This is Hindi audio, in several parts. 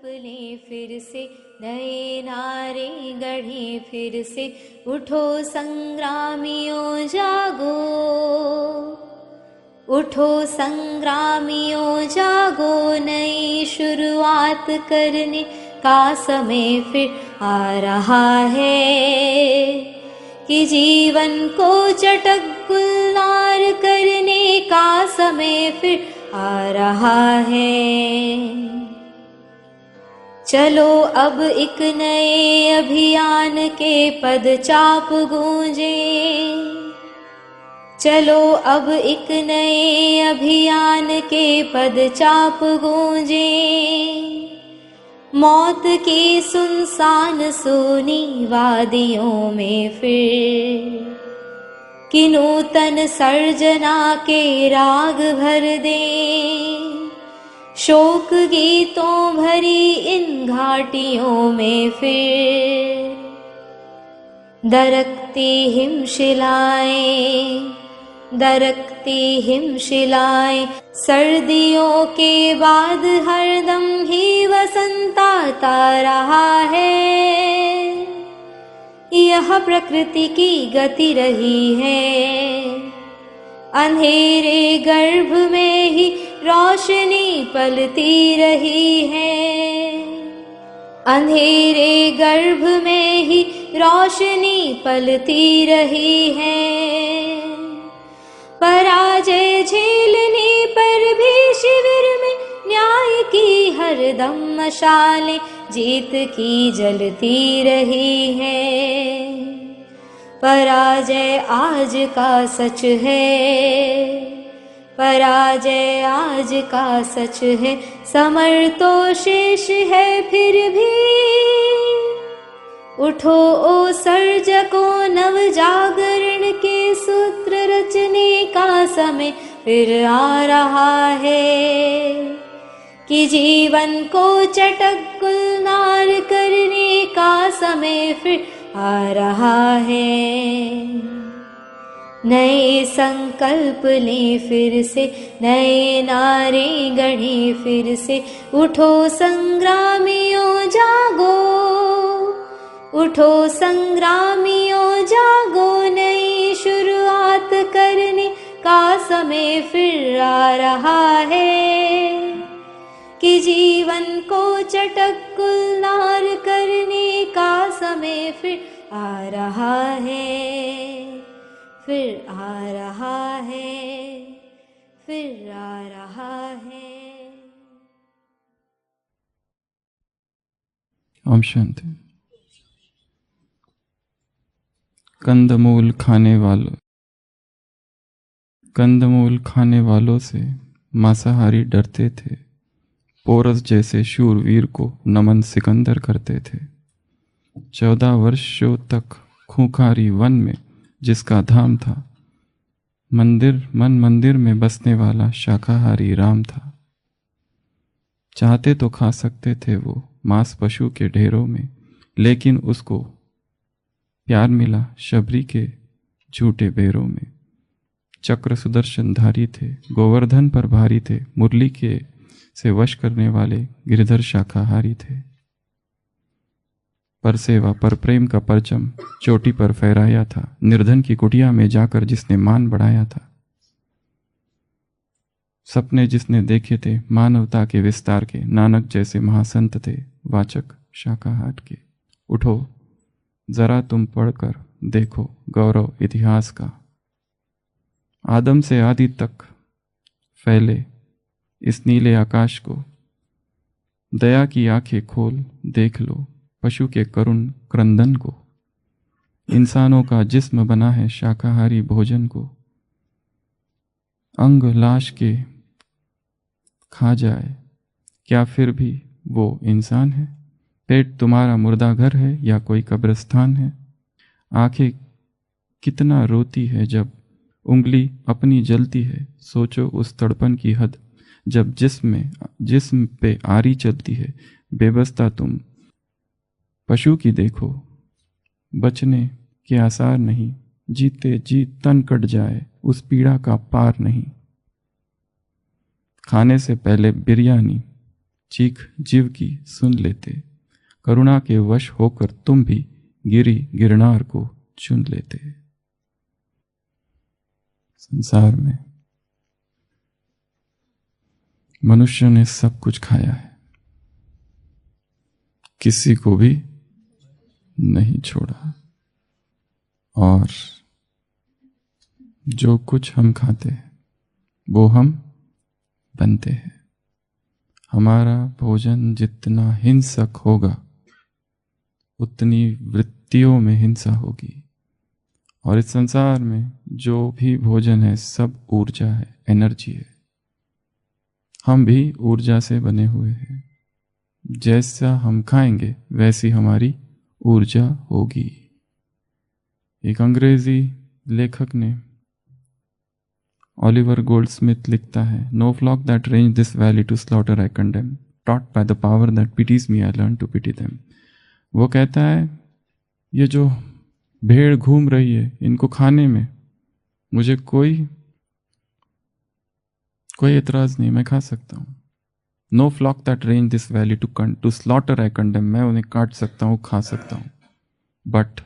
लें फिर से, नए नारे गढ़ें फिर से। उठो संग्रामियों जागो, उठो संग्रामियों जागो, नई शुरुआत करने का समय फिर आ रहा है। कि जीवन को चटक गुलजार करने का समय फिर आ रहा है। चलो अब एक नए अभियान के पदचाप गूंजे, चलो अब एक नए अभियान के पदचाप गूंजे। मौत की सुनसान सूनी वादियों में फिर कि नूतन सर्जना के राग भर दें। शोक गीतों भरी इन घाटियों में फिर दरकती हिमशिलाएं, दरकती हिमशिलाएं। सर्दियों के बाद हरदम ही वसंत आता रहा है। यह प्रकृति की गति रही है, अंधेरे गर्भ में ही रोशनी पलती रही है। अंधेरे गर्भ में ही रोशनी पलती रही है। पराजय झेलने पर भी शिविर में न्याय की हरदम मशालें जीत की जलती रही है। पराजय आज का सच है, पराजय आज का सच है। समर तो शेष है फिर भी, उठो ओ सर्जकों, नव जागरण के सूत्र रचने का समय फिर आ रहा है। कि जीवन को चटक गुलजार करने का समय फिर आ रहा है। नए संकल्प लें फिर से, नए नारे गढ़ें फिर से। उठो संग्रामियों जागो, उठो संग्रामियों जागो, नई शुरुआत करने का समय फिर आ रहा है। कि जीवन को चटक गुलजार करने का समय फिर आ रहा है, फिर आ रहा है, फिर आ रहा है। ओम शांति। कंदमूल खाने वालों से मांसाहारी डरते थे। पोरस जैसे शूरवीर को नमन सिकंदर करते थे। 14 वर्षों तक खूंखारी वन में जिसका धाम था, मंदिर में बसने वाला शाकाहारी राम था। चाहते तो खा सकते थे वो मांस पशु के ढेरों में, लेकिन उसको प्यार मिला शबरी के झूठे बेरों में। चक्र सुदर्शनधारी थे, गोवर्धन पर भारी थे, मुरली के से वश करने वाले गिरधर शाकाहारी थे। पर सेवा पर प्रेम का परचम चोटी पर फहराया था, निर्धन की कुटिया में जाकर जिसने मान बढ़ाया था। सपने जिसने देखे थे मानवता के विस्तार के, नानक जैसे महासंत थे वाचक शाकाहार के। उठो जरा तुम पढ़कर देखो गौरव इतिहास का। आदम से आदि तक फैले इस नीले आकाश को, दया की आंखें खोल देख लो पशु के करुण क्रंदन को। इंसानों का जिस्म बना है शाकाहारी भोजन को, अंग लाश के खा जाए क्या फिर भी वो इंसान है। पेट तुम्हारा मुर्दा घर है या कोई कब्रिस्तान है। आंखें कितना रोती है जब उंगली अपनी जलती है, सोचो उस तड़पन की हद जब जिस्म पे आरी चलती है। बेबस्ता तुम पशु की देखो, बचने के आसार नहीं, जीते जी तन कट जाए उस पीड़ा का पार नहीं। खाने से पहले बिरयानी, चीख जीव की सुन लेते, करुणा के वश होकर तुम भी गिरी गिरनार को चुन लेते। संसार में मनुष्य ने सब कुछ खाया है, किसी को भी नहीं छोड़ा, और जो कुछ हम खाते हैं वो हम बनते हैं। हमारा भोजन जितना हिंसक होगा उतनी वृत्तियों में हिंसा होगी, और इस संसार में जो भी भोजन है सब ऊर्जा है, एनर्जी है। हम भी ऊर्जा से बने हुए हैं, जैसा हम खाएंगे वैसी हमारी ऊर्जा होगी। एक अंग्रेजी लेखक ने, ऑलिवर गोल्डस्मिथ लिखता है, no flock that range this valley to slaughter I condemn, taught by the power that pities me I learn to pity them. वो कहता है ये जो भेड़ घूम रही है इनको खाने में मुझे कोई एतराज नहीं, मैं खा सकता हूँ। No flock that range this valley to slaughter I condemn, मैं उन्हें काट सकता हूँ, खा सकता हूँ। But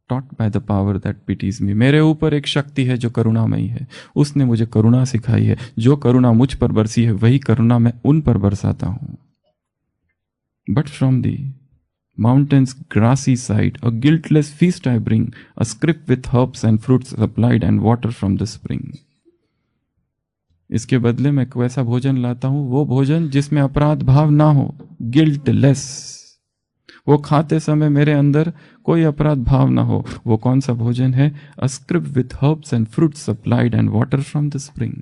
taught by the power that pities me, मेरे ऊपर एक शक्ति है जो करुणामयी है, उसने मुझे करुणा सिखाई है। जो करुणा मुझ पर बरसी है वही करुणा मैं उन पर बरसाता हूँ। But from the mountain's grassy side a guiltless feast I bring, a scrip with herbs and fruits supplied and water from the spring. इसके बदले में वैसा भोजन लाता हूँ, वो भोजन जिसमें अपराध भाव ना हो, गिल्टलेस। वो खाते समय मेरे अंदर कोई अपराध भाव ना हो। वो कौन सा भोजन है? a scrip with herbs and fruits supplied and water from the spring.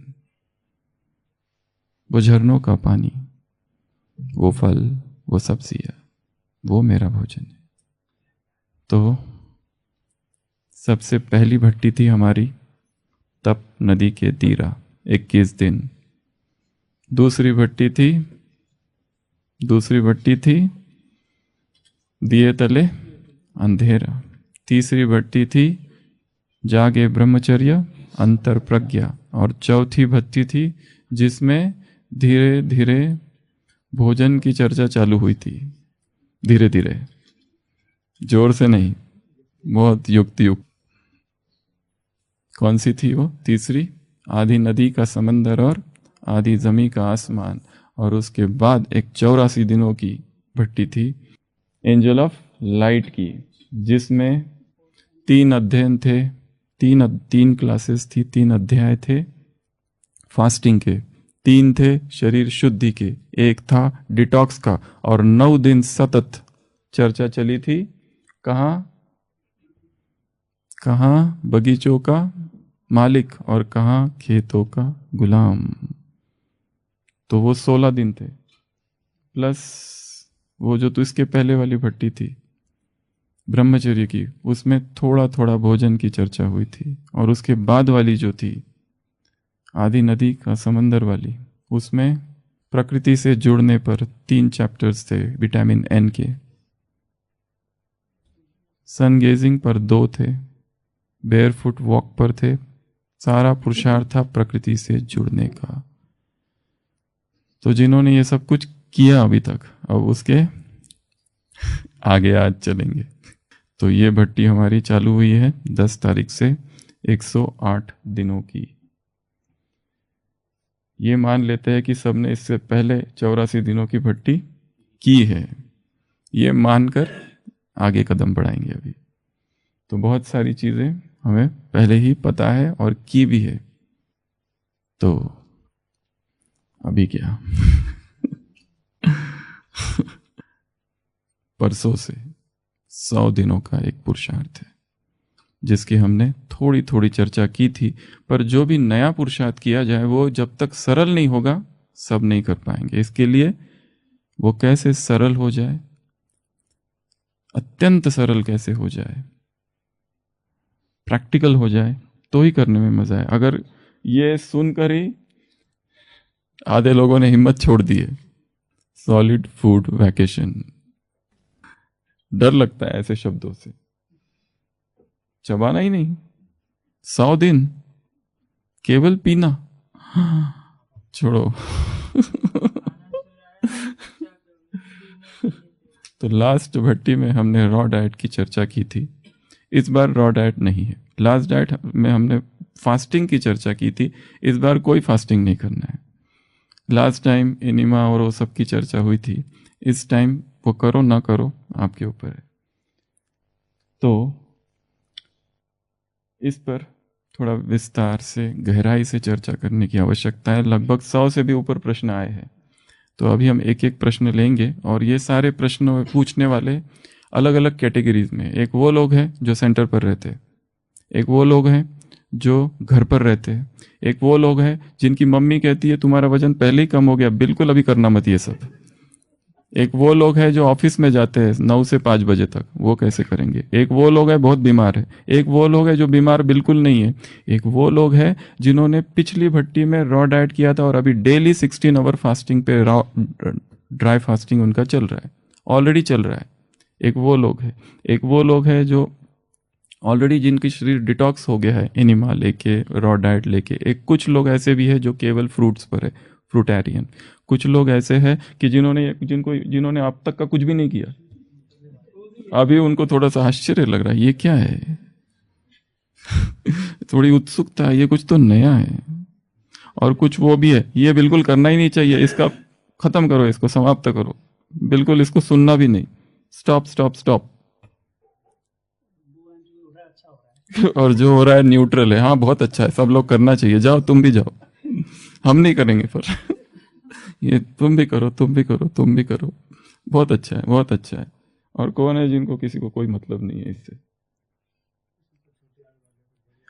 वो झरनों का पानी, वो फल, वो सब्जियां, वो मेरा भोजन है। तो सबसे पहली भट्टी थी हमारी तप नदी के तीरा, 21 दिन। दूसरी भट्टी थी दिए तले अंधेरा। तीसरी भट्टी थी जागे ब्रह्मचर्य अंतर प्रज्ञा। और चौथी भट्टी थी जिसमें धीरे धीरे भोजन की चर्चा चालू हुई थी। धीरे धीरे, जोर से नहीं, बहुत युक्त युक्त। कौन सी थी वो? तीसरी, आधी नदी का समंदर और आधी जमी का आसमान। और उसके बाद एक 84 दिनों की भट्टी थी एंजल ऑफ लाइट की, जिसमें 3 अध्ययन थे, 3 क्लासेस थी, 3 अध्याय थे फास्टिंग के, 3 थे शरीर शुद्धि के, 1 था डिटॉक्स का, और 9 दिन सतत चर्चा चली थी। कहाँ बगीचों का मालिक और कहाँ खेतों का गुलाम। तो वो 16 दिन थे, प्लस वो जो तो इसके पहले वाली भट्टी थी ब्रह्मचर्य की, उसमें थोड़ा थोड़ा भोजन की चर्चा हुई थी। और उसके बाद वाली जो थी आदि नदी का समंदर वाली, उसमें प्रकृति से जुड़ने पर 3 चैप्टर्स थे विटामिन एन के। सन गेजिंग पर 2 थे, बेयरफुट वॉक पर थे। सारा पुरुषार्थ था प्रकृति से जुड़ने का। तो जिन्होंने ये सब कुछ किया अभी तक, अब उसके आगे आज चलेंगे। तो ये भट्टी हमारी चालू हुई है 10 तारीख से 108 दिनों की। ये मान लेते हैं कि सबने इससे पहले 84 दिनों की भट्टी की है, ये मानकर आगे कदम बढ़ाएंगे। अभी तो बहुत सारी चीजें हमें पहले ही पता है और की भी है। तो अभी क्या परसों से 100 दिनों का एक पुरुषार्थ है, जिसकी हमने थोड़ी थोड़ी चर्चा की थी। पर जो भी नया पुरुषार्थ किया जाए वो जब तक सरल नहीं होगा सब नहीं कर पाएंगे। इसके लिए वो कैसे सरल हो जाए, अत्यंत सरल कैसे हो जाए, प्रैक्टिकल हो जाए, तो ही करने में मजा है। अगर ये सुनकर ही आधे लोगों ने हिम्मत छोड़ दी है, सॉलिड फूड वैकेशन, डर लगता है ऐसे शब्दों से, चबाना ही नहीं, 100 दिन केवल पीना, छोड़ो तो लास्ट भट्टी में हमने रॉ डाइट की चर्चा की थी, इस बार रॉ डाइट नहीं है। लास्ट डाइट में हमने फास्टिंग की चर्चा की थी, इस बार कोई फास्टिंग नहीं करना है। लास्ट टाइम एनिमा और वो सब की चर्चा हुई थी, इस टाइम वो करो ना करो आपके ऊपर है। तो इस पर थोड़ा विस्तार से गहराई से चर्चा करने की आवश्यकता है। लगभग 100 से भी ऊपर प्रश्न आए हैं, तो अभी हम एक एक प्रश्न लेंगे और ये सारे प्रश्न पूछने वाले अलग अलग कैटेगरीज में। एक वो लोग हैं जो सेंटर पर रहते हैं, एक वो लोग हैं जो घर पर रहते हैं, एक वो लोग हैं जिनकी मम्मी कहती है तुम्हारा वजन पहले ही कम हो गया, बिल्कुल अभी करना मत ये सब। एक वो लोग हैं जो ऑफिस में जाते हैं 9 से 5 बजे तक, वो कैसे करेंगे। एक वो लोग हैं बहुत बीमार है, एक वो लोग हैं जो बीमार बिल्कुल नहीं है, एक वो लोग हैं जिन्होंने पिछली भट्टी में रॉ डाइट किया था और अभी डेली 16 आवर फास्टिंग पे रॉ ड्राई फास्टिंग उनका चल रहा है, ऑलरेडी चल रहा है। एक वो लोग है, एक वो लोग हैं जो ऑलरेडी जिनकी शरीर डिटॉक्स हो गया है एनिमा लेके, रॉ डाइट लेके। एक कुछ लोग ऐसे भी है जो केवल फ्रूट्स पर है, फ्रूटेरियन। कुछ लोग ऐसे हैं कि जिन्होंने अब तक का कुछ भी नहीं किया, अभी उनको थोड़ा सा आश्चर्य लग रहा है ये क्या है थोड़ी उत्सुकता है, ये कुछ तो नया है। और कुछ वो भी है ये बिल्कुल करना ही नहीं चाहिए, इसका खत्म करो, इसको समाप्त करो, बिल्कुल इसको सुनना भी नहीं, स्टॉप स्टॉप स्टॉप। और जो हो रहा है न्यूट्रल है, हाँ बहुत अच्छा है, सब लोग करना चाहिए, जाओ तुम भी जाओ, हम नहीं करेंगे पर ये तुम भी करो, तुम भी करो, तुम भी करो, बहुत अच्छा है, बहुत अच्छा है। और कौन है जिनको किसी को कोई मतलब नहीं है इससे।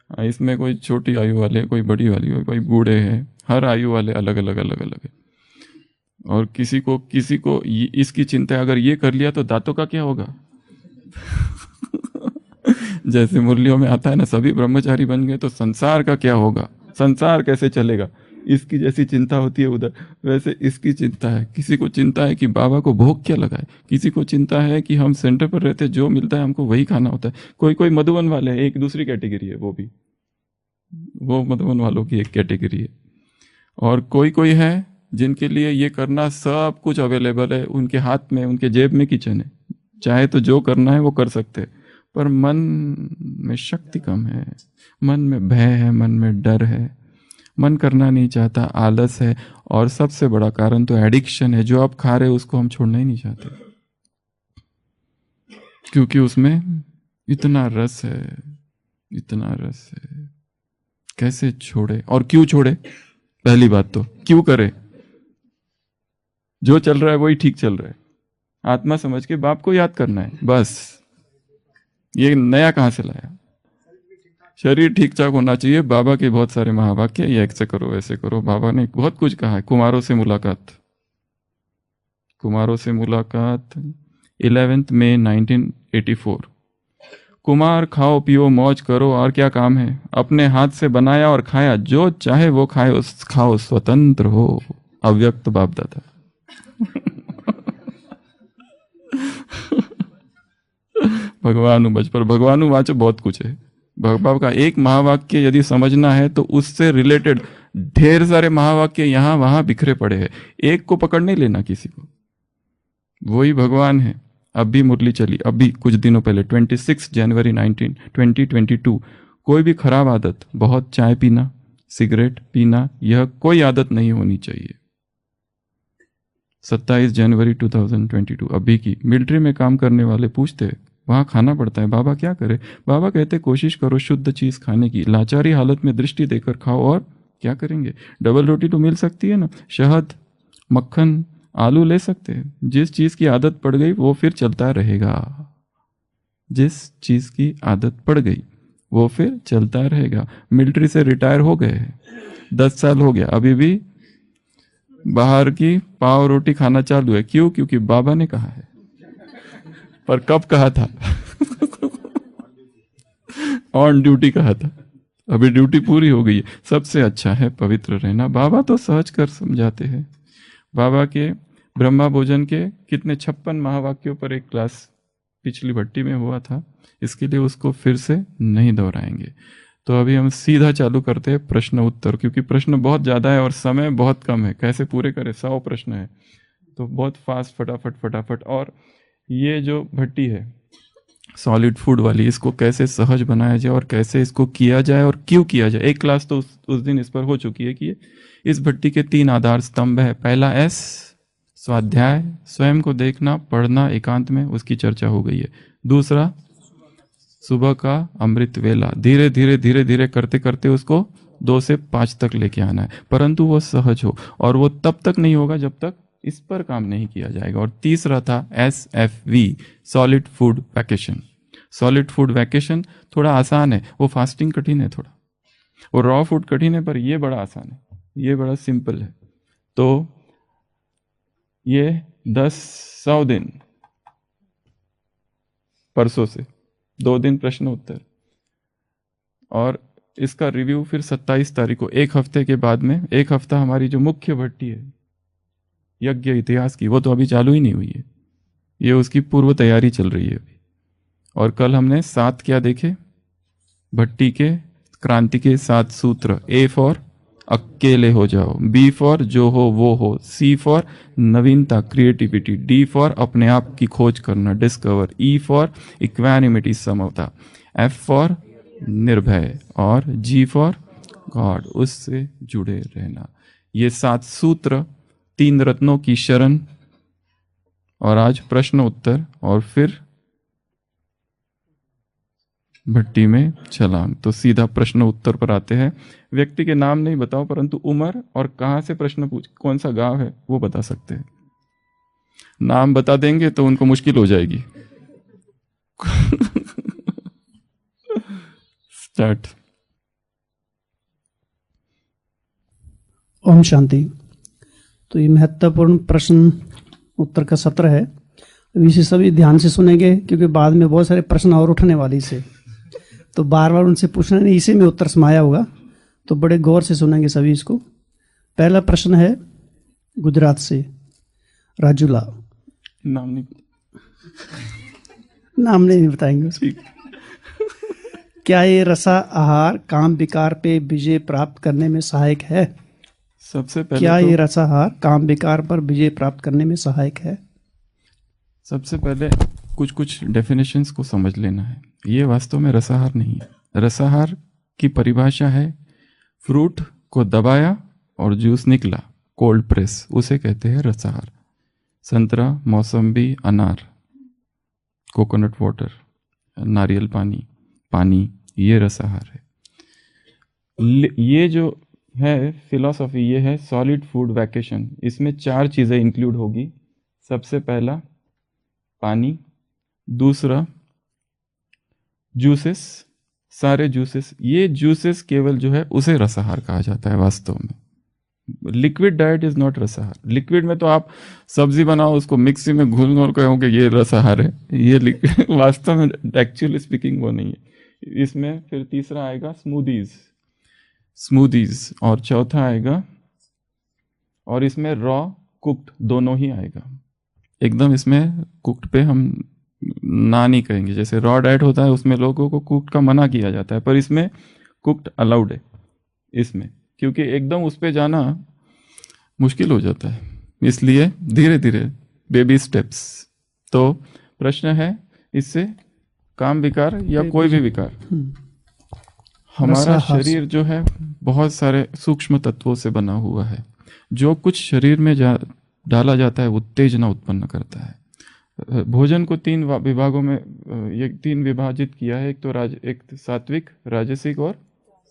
हाँ, इसमें कोई छोटी आयु वाले, कोई बड़ी वाली, कोई बूढ़े हैं, हर आयु वाले अलग अलग अलग अलग है। और किसी को इसकी चिंता है, अगर ये कर लिया तो दांतों का क्या होगा जैसे मुरलियों में आता है ना, सभी ब्रह्मचारी बन गए तो संसार का क्या होगा, संसार कैसे चलेगा, इसकी जैसी चिंता होती है उधर, वैसे इसकी चिंता है। किसी को चिंता है कि बाबा को भोग क्या लगाए, किसी को चिंता है कि हम सेंटर पर रहते जो मिलता है हमको वही खाना होता है। कोई कोई मधुबन वाले हैं, एक दूसरी कैटेगरी है, वो मधुबन वालों की एक कैटेगरी है। और कोई कोई है जिनके लिए ये करना सब कुछ अवेलेबल है, उनके हाथ में, उनके जेब में किचन है, चाहे तो जो करना है वो कर सकते हैं। पर मन में शक्ति कम है, मन में भय है, मन में डर है, मन करना नहीं चाहता, आलस है, और सबसे बड़ा कारण तो एडिक्शन है। जो आप खा रहे हो उसको हम छोड़ना ही नहीं चाहते, क्योंकि उसमें इतना रस है, इतना रस है। कैसे छोड़े और क्यों छोड़े, पहली बात तो क्यों करे। जो चल रहा है वही ठीक चल रहा है, आत्मा समझ के बाप को याद करना है बस। ये नया कहां से लाया, शरीर ठीक ठाक होना चाहिए। बाबा के बहुत सारे महावाक्य, ये ऐसे करो वैसे करो, बाबा ने बहुत कुछ कहा है। कुमारों से मुलाकात 11 मई 1984। कुमार खाओ पियो मौज करो और क्या काम है, अपने हाथ से बनाया और खाया, जो चाहे वो खाओ, स्वतंत्र हो। अव्यक्त बाप दादा भगवानु बच पर भगवानु वाचो बहुत कुछ है। बाबा का एक महावाक्य यदि समझना है तो उससे रिलेटेड ढेर सारे महावाक्य यहाँ वहां बिखरे पड़े हैं, एक को पकड़ नहीं लेना किसी को, वही भगवान है। अभी मुरली चली, अभी कुछ दिनों पहले 26 जनवरी 2022। कोई भी खराब आदत, बहुत चाय पीना, सिगरेट पीना, यह कोई आदत नहीं होनी चाहिए। 27 जनवरी 2022 अभी की। मिलिट्री में काम करने वाले पूछते वहां खाना पड़ता है, बाबा क्या करे। बाबा कहते कोशिश करो शुद्ध चीज खाने की, लाचारी हालत में दृष्टि देकर खाओ, और क्या करेंगे। डबल रोटी तो मिल सकती है ना, शहद, मक्खन, आलू ले सकते हैं। जिस चीज की आदत पड़ गई वो फिर चलता रहेगा, जिस चीज की आदत पड़ गई वो फिर चलता रहेगा। मिलिट्री से रिटायर हो गए, 10 साल हो गया, अभी भी बाहर की पाव रोटी खाना चालू है। क्यों? क्योंकि बाबा ने कहा है। पर कब कहा था ऑन ड्यूटी कहा था, अभी ड्यूटी पूरी हो गई है। सबसे अच्छा है पवित्र रहना। बाबा तो सहज कर समझाते हैं। बाबा के ब्रह्मा भोजन के कितने 56 महावाक्यों पर एक क्लास पिछली भट्टी में हुआ था, इसके लिए उसको फिर से नहीं दोहराएंगे। तो अभी हम सीधा चालू करते हैं प्रश्न उत्तर, क्योंकि प्रश्न बहुत ज़्यादा है और समय बहुत कम है। कैसे पूरे करें, 100 प्रश्न है, तो बहुत फास्ट फटाफट फटाफट। और ये जो भट्टी है सॉलिड फूड वाली, इसको कैसे सहज बनाया जाए और कैसे इसको किया जाए और क्यों किया जाए। एक क्लास तो उस दिन इस पर हो चुकी है कि इस भट्टी के 3 आधार स्तंभ है। पहला एस, स्वाध्याय, स्वयं को देखना, पढ़ना एकांत में, उसकी चर्चा हो गई है। दूसरा, सुबह का अमृत वेला, धीरे धीरे धीरे धीरे करते करते उसको 2 से 5 तक लेके आना है, परंतु वो सहज हो, और वो तब तक नहीं होगा जब तक इस पर काम नहीं किया जाएगा। और तीसरा था SFV, solid food vacation. Solid food vacation थोड़ा आसान है, वो फास्टिंग कठिन है थोड़ा, वो रॉ फूड कठिन है, पर ये बड़ा आसान है, ये बड़ा सिंपल है। तो ये 100 दिन, परसों से 2 दिन प्रश्न उत्तर, और इसका रिव्यू फिर 27 तारीख को, 1 हफ्ते के बाद में। 1 हफ्ता हमारी जो मुख्य भट्टी है यज्ञ इतिहास की, वो तो अभी चालू ही नहीं हुई है, ये उसकी पूर्व तैयारी चल रही है अभी। और कल हमने 7 क्या देखे, भट्टी के क्रांति के 7 सूत्र। A फॉर अकेले हो जाओ, B फॉर जो हो वो हो, C फॉर नवीनता क्रिएटिविटी, D फॉर अपने आप की खोज करना डिस्कवर, E फॉर इक्वानिमिटी समता, F फॉर निर्भय, और G फॉर गॉड, उससे जुड़े रहना। ये 7 सूत्र, 3 रत्नों की शरण, और आज प्रश्न उत्तर, और फिर भट्टी में छलांग। तो सीधा प्रश्न उत्तर पर आते हैं। व्यक्ति के नाम नहीं बताओ, परंतु उम्र और कहां से प्रश्न पूछ, कौन सा गांव है वो बता सकते हैं। नाम बता देंगे तो उनको मुश्किल हो जाएगी। स्टार्ट। ओम शांति। तो ये महत्वपूर्ण प्रश्न उत्तर का सत्र है, इसे सभी ध्यान से सुनेंगे, क्योंकि बाद में बहुत सारे प्रश्न और उठने वाले से, तो बार बार उनसे पूछना नहीं, इसी में उत्तर समाया होगा, तो बड़े गौर से सुनेंगे सभी इसको। पहला प्रश्न है गुजरात से, राजूला। नाम नहीं बताएंगे उसको। क्या ये रसा आहार काम विकार पे विजय प्राप्त करने में सहायक है? सबसे पहले क्या ये रसाहार काम विकार पर विजय प्राप्त करने में सहायक है? सबसे पहले कुछ डेफिनेशंस को समझ लेना है। ये वास्तव में रसाहार नहीं है। रसाहार की परिभाषा है फ्रूट को दबाया और जूस निकला, कोल्ड प्रेस, उसे कहते हैं रसाहार। संतरा, मौसम्बी, अनार, कोकोनट वाटर, नारियल पानी, ये रसाहार है। ये जो है फिलॉसफी, ये है सॉलिड फूड वैकेशन। इसमें 4 चीज़ें इंक्लूड होगी। सबसे पहला पानी, दूसरा जूसेस, सारे जूसेस। ये जूसेस केवल जो है उसे रसाहार कहा जाता है वास्तव में। लिक्विड डाइट इज नॉट रसाहार। लिक्विड में तो आप सब्जी बनाओ, उसको मिक्सी में घुल घुल कहोगे ये रसाहार है, ये लिक्विड वास्तव में एक्चुअली स्पीकिंग वो नहीं है। इसमें फिर तीसरा आएगा स्मूदीज, और चौथा आएगा, और इसमें रॉ कुक्ड दोनों ही आएगा एकदम। इसमें कुक्ड पे हम ना नहीं कहेंगे, जैसे रॉ डाइट होता है उसमें लोगों को कुक्ड का मना किया जाता है, पर इसमें कुक्ड अलाउड है इसमें, क्योंकि एकदम उस पे जाना मुश्किल हो जाता है, इसलिए धीरे धीरे बेबी स्टेप्स। तो प्रश्न है इससे काम विकार या कोई भी विकार, हमारा शरीर जो है बहुत सारे सूक्ष्म तत्वों से बना हुआ है। जो कुछ शरीर में डाला जाता है उत्तेजना उत्पन्न करता है। भोजन को 3 विभागों में, ये 3 विभाजित किया है। एक सात्विक, राजसिक और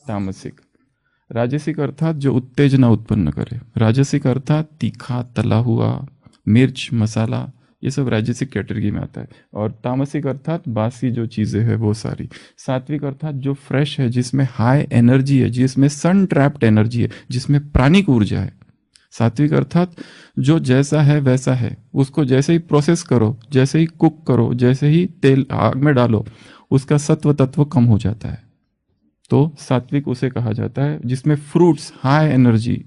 तामसिक। राजसिक अर्थात जो उत्तेजना उत्पन्न करे, राजसिक अर्थात तीखा, तला हुआ, मिर्च, मसाला, ये सब राजसिक कैटेगरी में आता है। और तामसिक अर्थात बासी जो चीज़ें हैं वो सारी। सात्विक अर्थात जो फ्रेश है, जिसमें हाई एनर्जी है, जिसमें सन ट्रैप्ड एनर्जी है, जिसमें प्राणिक ऊर्जा है। सात्विक अर्थात जो जैसा है वैसा है, उसको जैसे ही प्रोसेस करो, जैसे ही कुक करो, जैसे ही तेल आग में डालो, उसका सत्व तत्व कम हो जाता है। तो सात्विक उसे कहा जाता है जिसमें फ्रूट्स, हाई एनर्जी,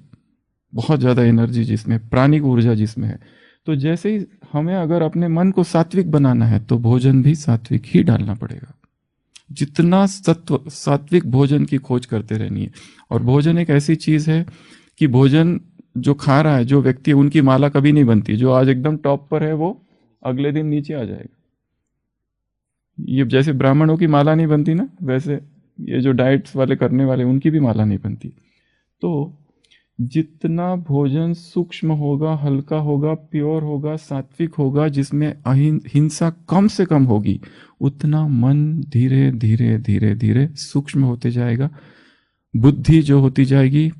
बहुत ज़्यादा एनर्जी, जिसमें प्राणिक ऊर्जा जिसमें है। तो जैसे ही हमें अगर अपने मन को सात्विक बनाना है तो भोजन भी सात्विक ही डालना पड़ेगा। जितना सात्विक भोजन की खोज करते रहनी है। और भोजन एक ऐसी चीज़ है कि भोजन जो खा रहा है जो व्यक्ति, उनकी माला कभी नहीं बनती। जो आज एकदम टॉप पर है वो अगले दिन नीचे आ जाएगा। ये जैसे ब्राह्मणों की माला नहीं बनती ना, वैसे ये जो डाइट्स वाले करने वाले उनकी भी माला नहीं बनती। तो जितना भोजन सूक्ष्म होगा, हल्का होगा, प्योर होगा, सात्विक होगा, जिसमें हिंसा कम से कम होगी, उतना मन धीरे धीरे धीरे धीरे सूक्ष्म होते जाएगा। बुद्धि जो होती जाएगी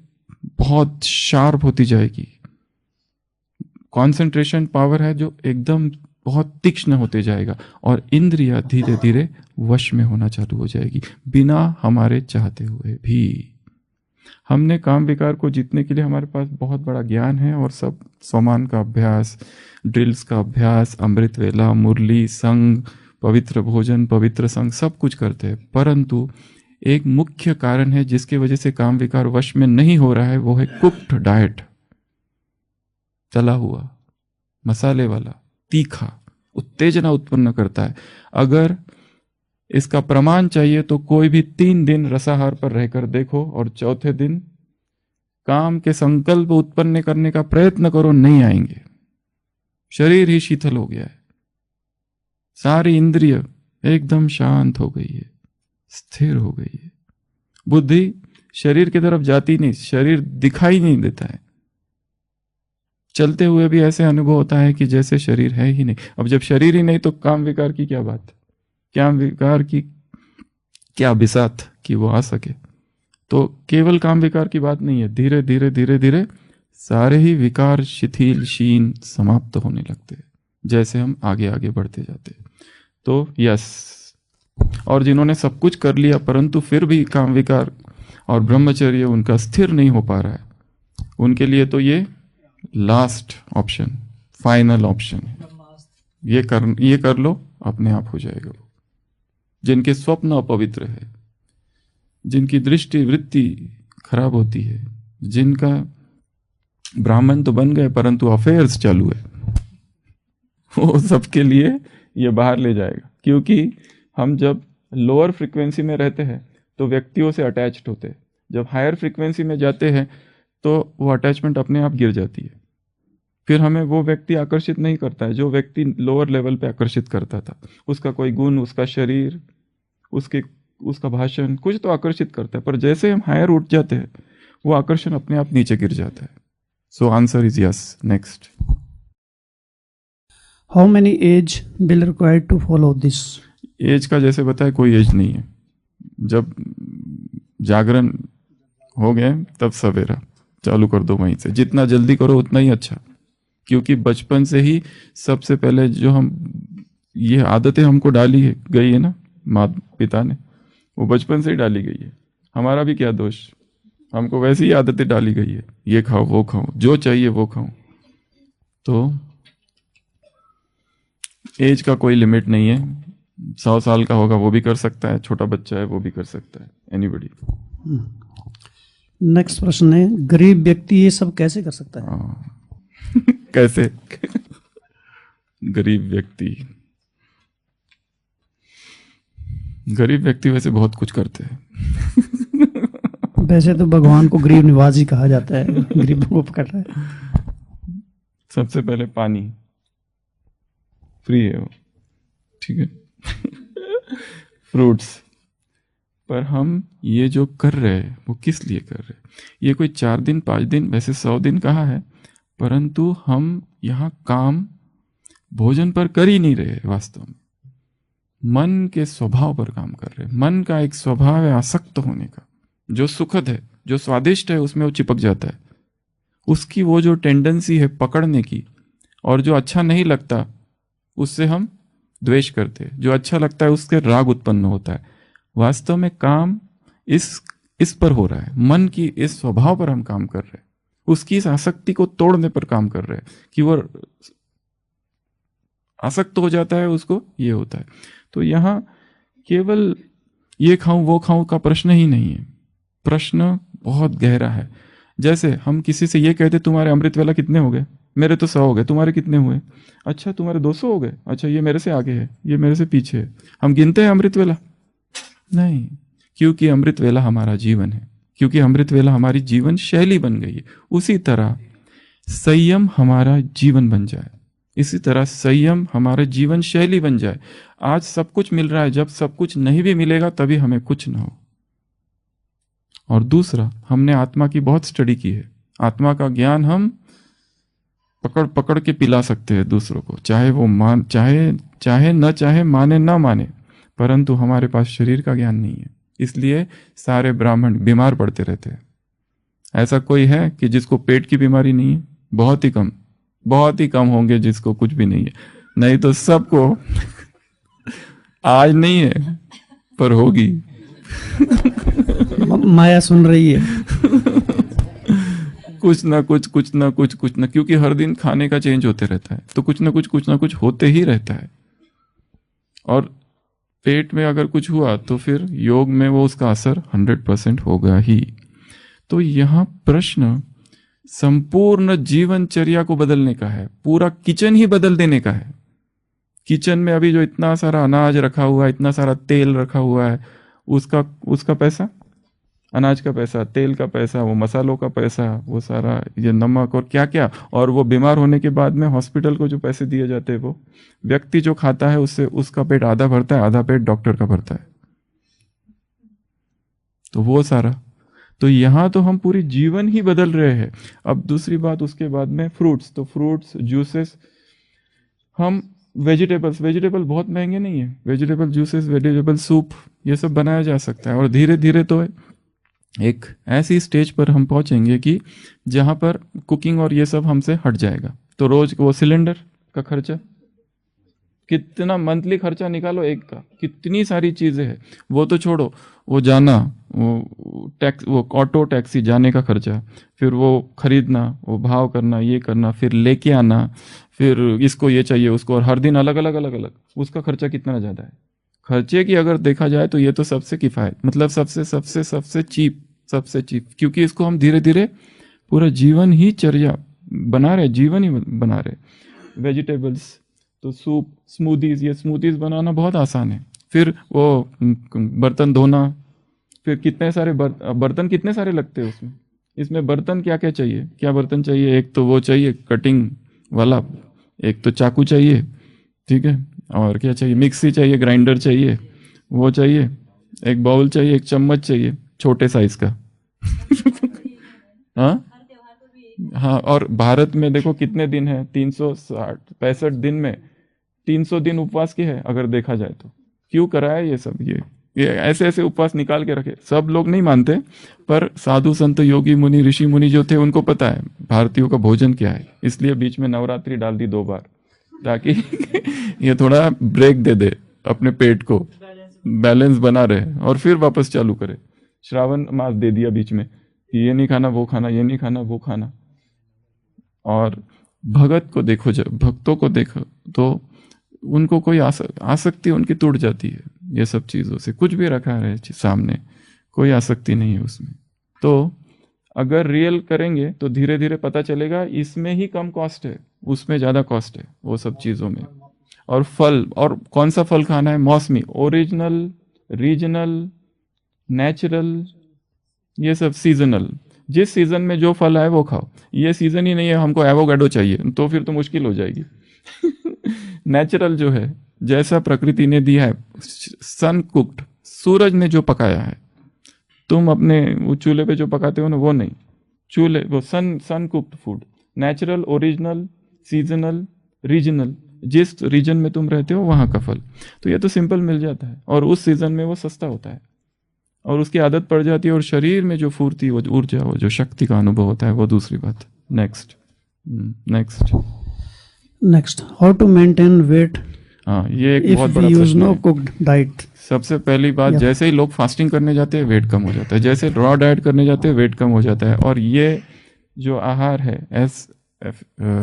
बहुत शार्प होती जाएगी। कंसंट्रेशन पावर है जो एकदम बहुत तीक्ष्ण होते जाएगा, और इंद्रिया धीरे धीरे वश में होना चालू हो जाएगी, बिना हमारे चाहते हुए भी। हमने काम विकार को जीतने के लिए हमारे पास बहुत बड़ा ज्ञान है, और सब स्वमान का अभ्यास, ड्रिल्स का अभ्यास, अमृत वेला, मुरली, संग, पवित्र भोजन, पवित्र संग, सब कुछ करते हैं। परंतु एक मुख्य कारण है जिसकी वजह से काम विकार वश में नहीं हो रहा है, वो है कुक्ड डाइट, तला हुआ, मसाले वाला, तीखा, उत्तेजना उत्पन्न करता है। अगर इसका प्रमाण चाहिए तो कोई भी 3 दिन रसाहार पर रहकर देखो, और चौथे दिन काम के संकल्प उत्पन्न करने का प्रयत्न करो, नहीं आएंगे। शरीर ही शीतल हो गया है, सारी इंद्रिय एकदम शांत हो गई है, स्थिर हो गई है। बुद्धि शरीर की तरफ जाती नहीं, शरीर दिखाई नहीं देता है। चलते हुए भी ऐसे अनुभव होता है कि जैसे शरीर है ही नहीं। अब जब शरीर ही नहीं तो काम विकार की क्या बात, काम विकार की क्या बिसात कि वो आ सके। तो केवल काम विकार की बात नहीं है, धीरे धीरे धीरे धीरे सारे ही विकार शिथिल क्षीण समाप्त होने लगते हैं जैसे हम आगे आगे बढ़ते जाते हैं। तो यस, और जिन्होंने सब कुछ कर लिया परंतु फिर भी काम विकार और ब्रह्मचर्य उनका स्थिर नहीं हो पा रहा है, उनके लिए तो ये लास्ट ऑप्शन, फाइनल ऑप्शन है। ये कर लो, अपने आप हो जाएगा। वो जिनके स्वप्न अपवित्र है, जिनकी दृष्टि वृत्ति खराब होती है, जिनका ब्राह्मण तो बन गए परंतु अफेयर्स चालू है, वो सबके लिए ये बाहर ले जाएगा। क्योंकि हम जब लोअर फ्रीक्वेंसी में रहते हैं तो व्यक्तियों से अटैच्ड होते हैं, जब हायर फ्रीक्वेंसी में जाते हैं तो वो अटैचमेंट अपने आप गिर जाती है। फिर हमें वो व्यक्ति आकर्षित नहीं करता है जो व्यक्ति लोअर लेवल पे आकर्षित करता था। उसका कोई गुण, उसका शरीर, उसका भाषण कुछ तो आकर्षित करता है, पर जैसे हम हायर उठ जाते हैं वो आकर्षण अपने आप नीचे गिर जाता है। So answer is yes. Next, how many age will required to follow this? Age का जैसे बताया कोई एज नहीं है। जब जागरण हो गए तब सवेरा चालू कर दो, वहीं से जितना जल्दी करो उतना ही अच्छा। क्योंकि बचपन से ही सबसे पहले जो हम ये आदतें हमको डाली है गई है ना माता पिता ने, वो बचपन से ही डाली गई है। हमारा भी क्या दोष, हमको वैसी ही आदतें डाली गई है, ये खाओ वो खाओ, जो चाहिए वो खाओ। तो एज का कोई लिमिट नहीं है। 100 साल का होगा वो भी कर सकता है, छोटा बच्चा है वो भी कर सकता है, एनीबॉडी। नेक्स्ट प्रश्न है, गरीब व्यक्ति ये सब कैसे कर सकता है? कैसे? गरीब व्यक्ति वैसे बहुत कुछ करते हैं। वैसे तो भगवान को गरीब निवासी कहा जाता है, गरीबों को पकड़ रहा है। सबसे पहले पानी फ्री है वो, ठीक है। फ्रूट्स, पर हम ये जो कर रहे हैं वो किस लिए कर रहे हैं? ये कोई 4 दिन 5 दिन, वैसे 100 दिन कहा है, परंतु हम यहाँ काम भोजन पर कर ही नहीं रहे। वास्तव में मन के स्वभाव पर काम कर रहे हैं। मन का एक स्वभाव है आसक्त होने का, जो सुखद है, जो स्वादिष्ट है उसमें वो चिपक जाता है। उसकी वो जो टेंडेंसी है पकड़ने की, और जो अच्छा नहीं लगता उससे हम द्वेष करते हैं, जो अच्छा लगता है उससे राग उत्पन्न होता है। वास्तव में काम इस पर हो रहा है, मन की इस स्वभाव पर हम काम कर रहे हैं, उसकी इस आसक्ति को तोड़ने पर काम कर रहे हैं कि वो आसक्त हो जाता है, उसको ये होता है। तो यहाँ केवल ये खाऊं वो खाऊं का प्रश्न ही नहीं है, प्रश्न बहुत गहरा है। जैसे हम किसी से ये कहते तुम्हारे अमृत वेला कितने हो गए? मेरे तो 100 हो गए, तुम्हारे कितने हुए? अच्छा तुम्हारे 200 हो गए, अच्छा ये मेरे से आगे है, ये मेरे से पीछे है। हम गिनते हैं अमृत वेला? नहीं, क्योंकि अमृत वेला हमारा जीवन है, क्योंकि अमृत वेला हमारी जीवन शैली बन गई है। उसी तरह संयम हमारा जीवन बन जाए, इसी तरह संयम हमारे जीवन शैली बन जाए। आज सब कुछ मिल रहा है, जब सब कुछ नहीं भी मिलेगा तभी हमें कुछ ना हो। और दूसरा, हमने आत्मा की बहुत स्टडी की है। आत्मा का ज्ञान हम पकड़ पकड़ के पिला सकते हैं दूसरों को, चाहे वो चाहे न चाहे, माने ना माने, परंतु हमारे पास शरीर का ज्ञान नहीं है। इसलिए सारे ब्राह्मण बीमार पड़ते रहते हैं। ऐसा कोई है कि जिसको पेट की बीमारी नहीं है? बहुत ही कम होंगे जिसको कुछ भी नहीं है, नहीं तो सबको आज नहीं है पर होगी। माया सुन रही है। कुछ ना कुछ, क्योंकि हर दिन खाने का चेंज होते रहता है, तो कुछ ना कुछ होते ही रहता है। और पेट में अगर कुछ हुआ तो फिर योग में वो उसका असर 100% होगा ही। तो यहाँ प्रश्न संपूर्ण जीवनचर्या को बदलने का है, पूरा किचन ही बदल देने का है। किचन में अभी जो इतना सारा अनाज रखा हुआ है, इतना सारा तेल रखा हुआ है, उसका पैसा, अनाज का पैसा, तेल का पैसा, वो मसालों का पैसा, वो सारा ये नमक और क्या क्या, और वो बीमार होने के बाद में हॉस्पिटल को जो पैसे दिए जाते हैं, वो व्यक्ति जो खाता है उससे उसका पेट आधा भरता है, आधा पेट डॉक्टर का भरता है। तो वो सारा, तो यहाँ तो हम पूरी जीवन ही बदल रहे हैं। अब दूसरी बात, उसके बाद में फ्रूट्स, तो फ्रूट्स, जूसेस, हम वेजिटेबल बहुत महंगे नहीं है, वेजिटेबल जूसेस, वेजिटेबल सूप, ये सब बनाया जा सकता है। और धीरे धीरे तो एक ऐसी स्टेज पर हम पहुंचेंगे कि जहां पर कुकिंग और ये सब हमसे हट जाएगा। तो रोज वो सिलेंडर का खर्चा, कितना मंथली खर्चा निकालो एक का, कितनी सारी चीजें हैं, वो तो छोड़ो, वो जाना, वो ऑटो टैक्सी जाने का खर्चा, फिर वो खरीदना, वो भाव करना, ये करना, फिर लेके आना, फिर इसको ये चाहिए उसको, और हर दिन अलग अलग, उसका खर्चा कितना ज्यादा है। खर्चे की अगर देखा जाए तो ये तो सबसे किफायत, मतलब सबसे चीप, क्योंकि इसको हम धीरे धीरे पूरा जीवन ही चर्या बना रहे, जीवन ही बना रहे। वेजिटेबल्स, तो सूप, स्मूदीज, ये स्मूदीज बनाना बहुत आसान है। फिर वो बर्तन धोना, फिर कितने सारे बर्तन कितने सारे लगते हैं उसमें। इसमें बर्तन क्या क्या चाहिए, क्या बर्तन चाहिए, एक तो वो चाहिए कटिंग वाला, एक तो चाकू चाहिए, ठीक है, और क्या चाहिए, मिक्सी चाहिए, ग्राइंडर चाहिए, वो चाहिए, एक बाउल चाहिए, एक चम्मच चाहिए छोटे साइज का। हाँ, और भारत में देखो कितने दिन है, 365 दिन में 300 दिन उपवास के है अगर देखा जाए तो। क्यों करा है ये सब, ये ऐसे उपवास निकाल के रखे। सब लोग नहीं मानते, पर साधु संत योगी मुनि ऋषि मुनि जो थे उनको पता है भारतीयों का भोजन क्या है, इसलिए बीच में नवरात्रि डाल दी 2 बार, ताकि ये थोड़ा ब्रेक दे दे अपने पेट को, बैलेंस बना रहे, और फिर वापस चालू करे। श्रावण मास दे दिया बीच में कि ये नहीं खाना वो खाना, ये नहीं खाना वो खाना। और भगत को देखो, जब भक्तों को देखो तो उनको कोई आसक्ति उनकी टूट जाती है ये सब चीज़ों से। कुछ भी रखा है सामने, कोई आसक्ति नहीं है उसमें। तो अगर रियल करेंगे तो धीरे धीरे पता चलेगा इसमें ही कम कॉस्ट है, उसमें ज़्यादा कॉस्ट है वो सब चीज़ों में। और फल, और कौन सा फल खाना है, मौसमी, ओरिजिनल, रीजनल, नेचुरल, ये सब सीजनल, जिस सीजन में जो फल आए वो खाओ। ये सीजन ही नहीं है हमको एवोकाडो चाहिए, तो फिर तो मुश्किल हो जाएगी। नेचुरल जो है, जैसा प्रकृति ने दिया है, सन कुक्ड, सूरज ने जो पकाया है, तुम अपने वो चूल्हे पे जो पकाते हो ना, वो नहीं, चूल्हे वो sun cooked food, natural, original, seasonal, regional, जिस रीजन में तुम रहते हो वहाँ का फल। तो ये तो सिंपल मिल जाता है, और उस सीजन में वो सस्ता होता है, और उसकी आदत पड़ जाती है, और शरीर में जो फूर्ति, वो ऊर्जा, वो जो शक्ति का अनुभव होता है, वो दूसरी बात। Next, how to maintain weight हाँ, ये एक बहुत बड़ा प्रश्न है। Cooked diet. सबसे पहली बात, जैसे ही लोग फास्टिंग करने जाते हैं वेट कम हो जाता है, जैसे रॉ डाइट करने जाते हैं वेट कम हो जाता है। और ये जो आहार है,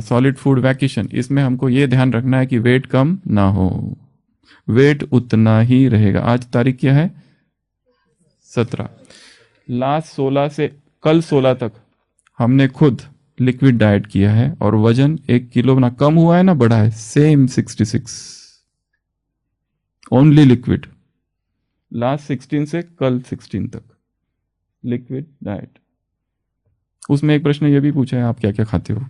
सॉलिड फूड वैकेशन, इसमें हमको ये ध्यान रखना है कि वेट कम ना हो, वेट उतना ही रहेगा। आज तारीख क्या है, 17। लास्ट 16 से कल 16 तक हमने खुद लिक्विड डाइट किया है, और वजन 1 किलो ना कम हुआ है ना बढ़ा है, सेम 66, ओनली लिक्विड। लास्ट 16 से कल 16 तक लिक्विड डाइट। उसमें एक प्रश्न ये भी पूछा है, आप क्या क्या खाते हो?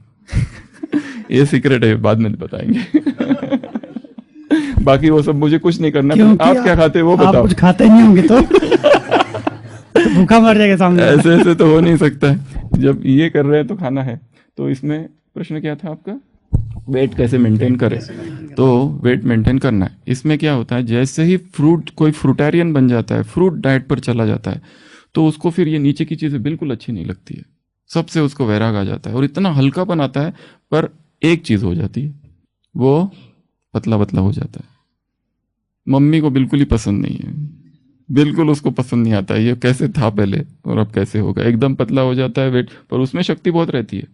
ये सीक्रेट है, बाद में बताएंगे। बाकी वो सब मुझे कुछ नहीं करना। आप क्या खाते हैं वो बताओ। आप कुछ खाते नहीं होंगे तो भूखा मर जाएगा सामने। ऐसे ऐसे तो हो नहीं सकता है। जब ये कर रहे हैं तो खाना है। तो इसमें प्रश्न क्या था आपका, वेट कैसे मेंटेन करें? तो वेट मेंटेन करना है। इसमें क्या होता है, जैसे ही कोई फ्रूटेरियन बन जाता है, फ्रूट डाइट पर चला जाता है, तो उसको फिर ये नीचे की चीज़ें बिल्कुल अच्छी नहीं लगती है, सबसे उसको वैराग आ जाता है और इतना हल्का बनाता है। पर एक चीज़ हो जाती है, वो पतला पतला हो जाता है। मम्मी को बिल्कुल ही पसंद नहीं है, बिल्कुल उसको पसंद नहीं आता है ये कैसे था पहले और अब कैसे होगा। एकदम पतला हो जाता है वेट, पर उसमें शक्ति बहुत रहती है,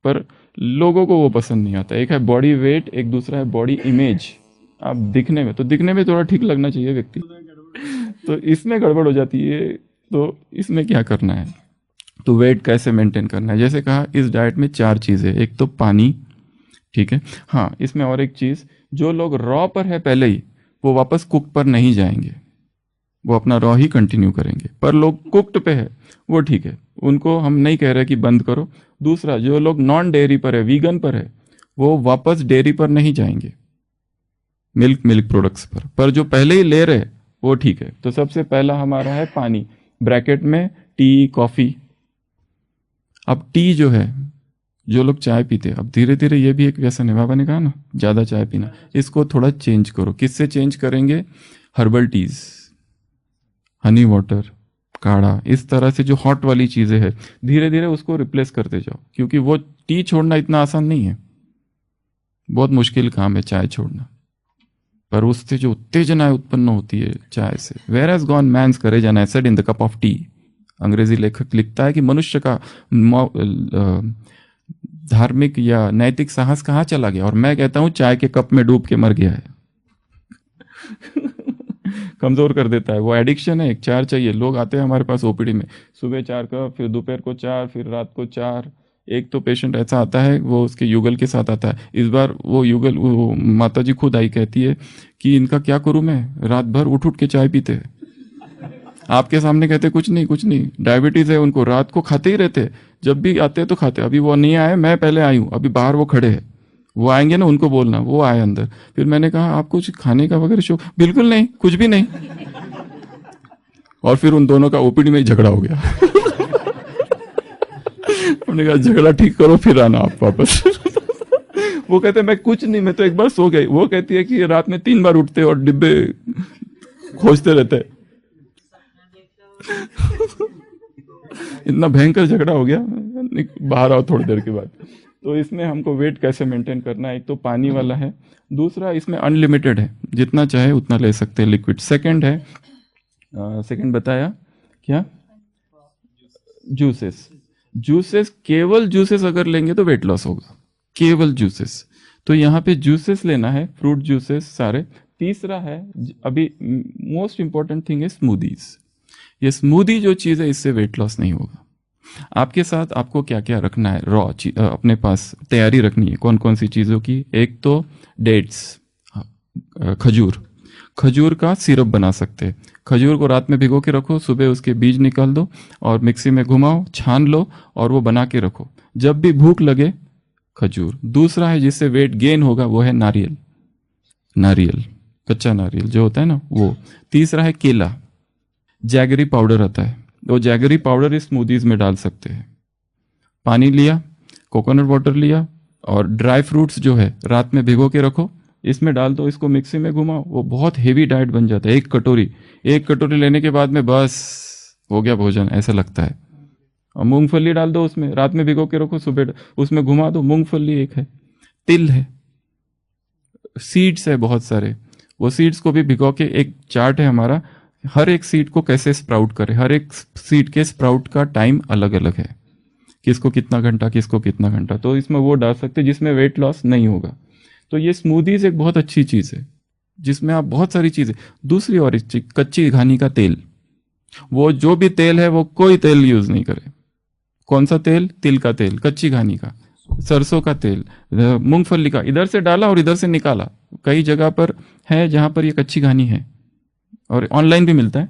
पर लोगों को वो पसंद नहीं आता। एक है बॉडी वेट, एक दूसरा है बॉडी इमेज। आप दिखने में, तो दिखने में थोड़ा ठीक लगना चाहिए व्यक्ति, तो इसमें गड़बड़ हो जाती है। तो इसमें क्या करना है, तो वेट कैसे मेंटेन करना है? जैसे कहा, इस डाइट में 4 चीज़ें, एक तो पानी, ठीक है। हाँ, इसमें और एक चीज़, जो लोग रॉ पर है पहले ही, वो वापस कुक पर नहीं जाएंगे, वो अपना रॉ ही कंटिन्यू करेंगे। पर लोग कुक्ड पे है, वो ठीक है, उनको हम नहीं कह रहे कि बंद करो। दूसरा, जो लोग नॉन डेयरी पर है, वीगन पर है, वो वापस डेयरी पर नहीं जाएंगे, मिल्क प्रोडक्ट्स पर जो पहले ही ले रहे वो ठीक है। तो सबसे पहला हमारा है पानी, ब्रैकेट में टी, कॉफ़ी। अब टी जो है, जो लोग चाय पीते हैं, अब धीरे धीरे ये भी एक व्यसन है, बाबा ने कहा ना ज़्यादा चाय पीना, इसको थोड़ा चेंज करो। किससे चेंज करेंगे? हर्बल टीज़, हनी वाटर, काढ़ा, इस तरह से जो हॉट वाली चीज़ें हैं, धीरे धीरे उसको रिप्लेस करते जाओ, क्योंकि वो टी छोड़ना इतना आसान नहीं है, बहुत मुश्किल काम है चाय छोड़ना। पर उससे जो उत्तेजना उत्पन्न होती है चाय से, where has gone man's courage and acid in the cup of tea. अंग्रेजी लेखक लिखता है कि मनुष्य का धार्मिक या नैतिक साहस कहाँ चला गया, और मैं कहता हूँ चाय के कप में डूब के मर गया है। कमजोर कर देता है, वो एडिक्शन है। एक 4 चाहिए। लोग आते हैं हमारे पास ओपीडी में, सुबह 4 कप, फिर दोपहर को 4, फिर रात को 4। एक तो पेशेंट ऐसा आता है, वो उसके युगल के साथ आता है। इस बार वो युगल, वो माता जी खुद आई, कहती है कि इनका क्या करूं मैं, रात भर उठ उठ के चाय पीते हैं। आपके सामने कहते कुछ नहीं, डायबिटीज है उनको, रात को खाते ही रहते, जब भी आते हैं तो खाते। अभी वो नहीं आए, मैं पहले आई हूँ, अभी बाहर वो खड़े हैं, वो आएंगे ना, उनको बोलना वो आए अंदर। फिर मैंने कहा आप कुछ खाने का वगैरह शौक? बिल्कुल नहीं, कुछ भी नहीं। और फिर उन दोनों का ओपीडी में ही झगड़ा हो गया। उन्होंने कहा झगड़ा ठीक करो फिर आना आप वापस। वो कहते मैं कुछ नहीं, मैं तो एक बार सो गई। वो कहती है कि रात में 3 बार उठते और डिब्बे खोजते रहते। इतना भयंकर झगड़ा हो गया, बाहर आओ थोड़ी देर के बाद। तो इसमें हमको वेट कैसे मेंटेन करना है, एक तो पानी वाला है, दूसरा इसमें अनलिमिटेड है, जितना चाहे उतना ले सकते हैं लिक्विड। सेकंड है, सेकंड बताया क्या, जूसेस, केवल जूसेस अगर लेंगे तो वेट लॉस होगा, केवल जूसेस। तो यहाँ पे जूसेस लेना है, फ्रूट जूसेस सारे। तीसरा है, अभी मोस्ट इंपॉर्टेंट थिंग है स्मूदीज। ये स्मूदी जो चीज़ है, इससे वेट लॉस नहीं होगा। आपके साथ आपको क्या क्या रखना है, रॉ अपने पास तैयारी रखनी है। कौन कौन सी चीज़ों की? एक तो डेट्स, खजूर का सिरप बना सकते हैं। खजूर को रात में भिगो के रखो, सुबह उसके बीज निकाल दो और मिक्सी में घुमाओ, छान लो और वो बना के रखो, जब भी भूख लगे खजूर। दूसरा है जिससे वेट गेन होगा, वो है नारियल, कच्चा नारियल जो होता है ना वो। तीसरा है केला, जैगरी पाउडर आता है, वो जैगरी पाउडर इस स्मूदीज में डाल सकते हैं। पानी लिया, कोकोनट वाटर लिया और ड्राई फ्रूट्स जो है रात में भिगो के रखो, इसमें डाल दो, इसको मिक्सी में घुमाओ, वो बहुत हेवी डाइट बन जाता है। एक कटोरी लेने के बाद में बस हो गया भोजन, ऐसा लगता है। और मूंगफली डाल दो उसमें, रात में भिगो के रखो, सुबह उसमें घुमा दो। मूंगफली एक है, तिल है, सीड्स है बहुत सारे, वो सीड्स को भी भिगो के, एक चार्ट है हमारा, हर एक सीड को कैसे स्प्राउट करे, हर एक सीड के स्प्राउट का टाइम अलग अलग है, किसको कितना घंटा, तो इसमें वो डाल सकते जिसमें वेट लॉस नहीं होगा। तो ये स्मूदीज एक बहुत अच्छी चीज़ है जिसमें आप बहुत सारी चीज़ें। दूसरी और चीज, कच्ची घानी का तेल, वो जो भी तेल है वो कोई तेल यूज़ नहीं करे। कौन सा तेल? तिल का तेल, कच्ची घानी का, सरसों का तेल, मूंगफली का, इधर से डाला और इधर से निकाला। कई जगह पर है जहाँ पर ये कच्ची घानी है और ऑनलाइन भी मिलता है,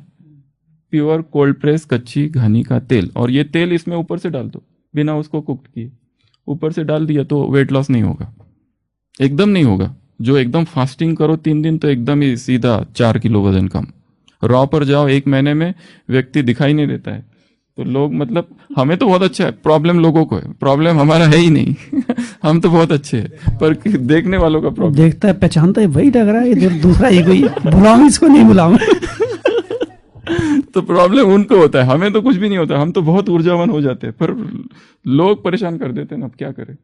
प्योर कोल्ड प्रेस कच्ची घानी का तेल। और ये तेल इसमें ऊपर से डाल दो, बिना उसको कुक किए ऊपर से डाल दिया, तो वेट लॉस नहीं होगा। एकदम नहीं होगा। जो एकदम फास्टिंग करो 3 दिन तो एकदम ही सीधा 4 किलो वजन कम। रॉ पर जाओ 1 महीने में व्यक्ति दिखाई नहीं देता है। तो लोग मतलब हमें तो बहुत अच्छा है, प्रॉब्लम लोगों को है, प्रॉब्लम हमारा है ही नहीं हम तो बहुत अच्छे हैं, पर देखने वालों का प्रॉब्लम। देखता है पहचानता है वही लग रहा है, इधर दूसरा ही कोई, बुलाऊं इसको नहीं बुलाऊं तो प्रॉब्लम उनको होता है, हमें तो कुछ भी नहीं होता, हम तो बहुत ऊर्जावान हो जाते हैं, पर लोग परेशान कर देते हैं ना। अब क्या करें,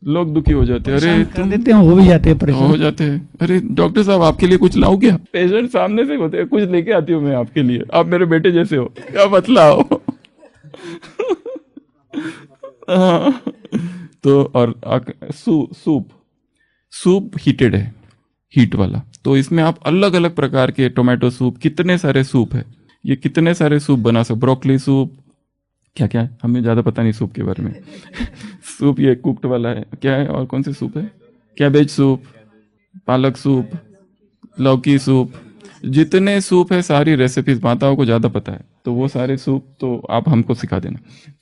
लोग दुखी हो जाते हैं। अरे कर देते हैं, हो भी जाते हैं परेशान। हो जाते हैं, अरे डॉक्टर साहब आपके लिए कुछ लाऊं क्या? पेशेंट सामने से होते हैं, कुछ लेके आती हूँ मैं आपके लिए, आप मेरे बेटे जैसे हो, क्या मत लाओ हाँ, तो और सूप हीटेड है, हीट वाला, तो इसमें आप अलग अलग प्रकार के टोमेटो सूप, कितने सारे सूप है, ये कितने सारे सूप बना सकते, ब्रोकली सूप, क्या क्या है हमें ज़्यादा पता नहीं सूप के बारे में सूप ये कुक्ड वाला है, क्या है और कौन से सूप है, कैबेज सूप, पालक सूप, लौकी सूप, जितने सूप है सारी रेसिपीज माताओं को ज़्यादा पता है, तो वो सारे सूप तो आप हमको सिखा देना।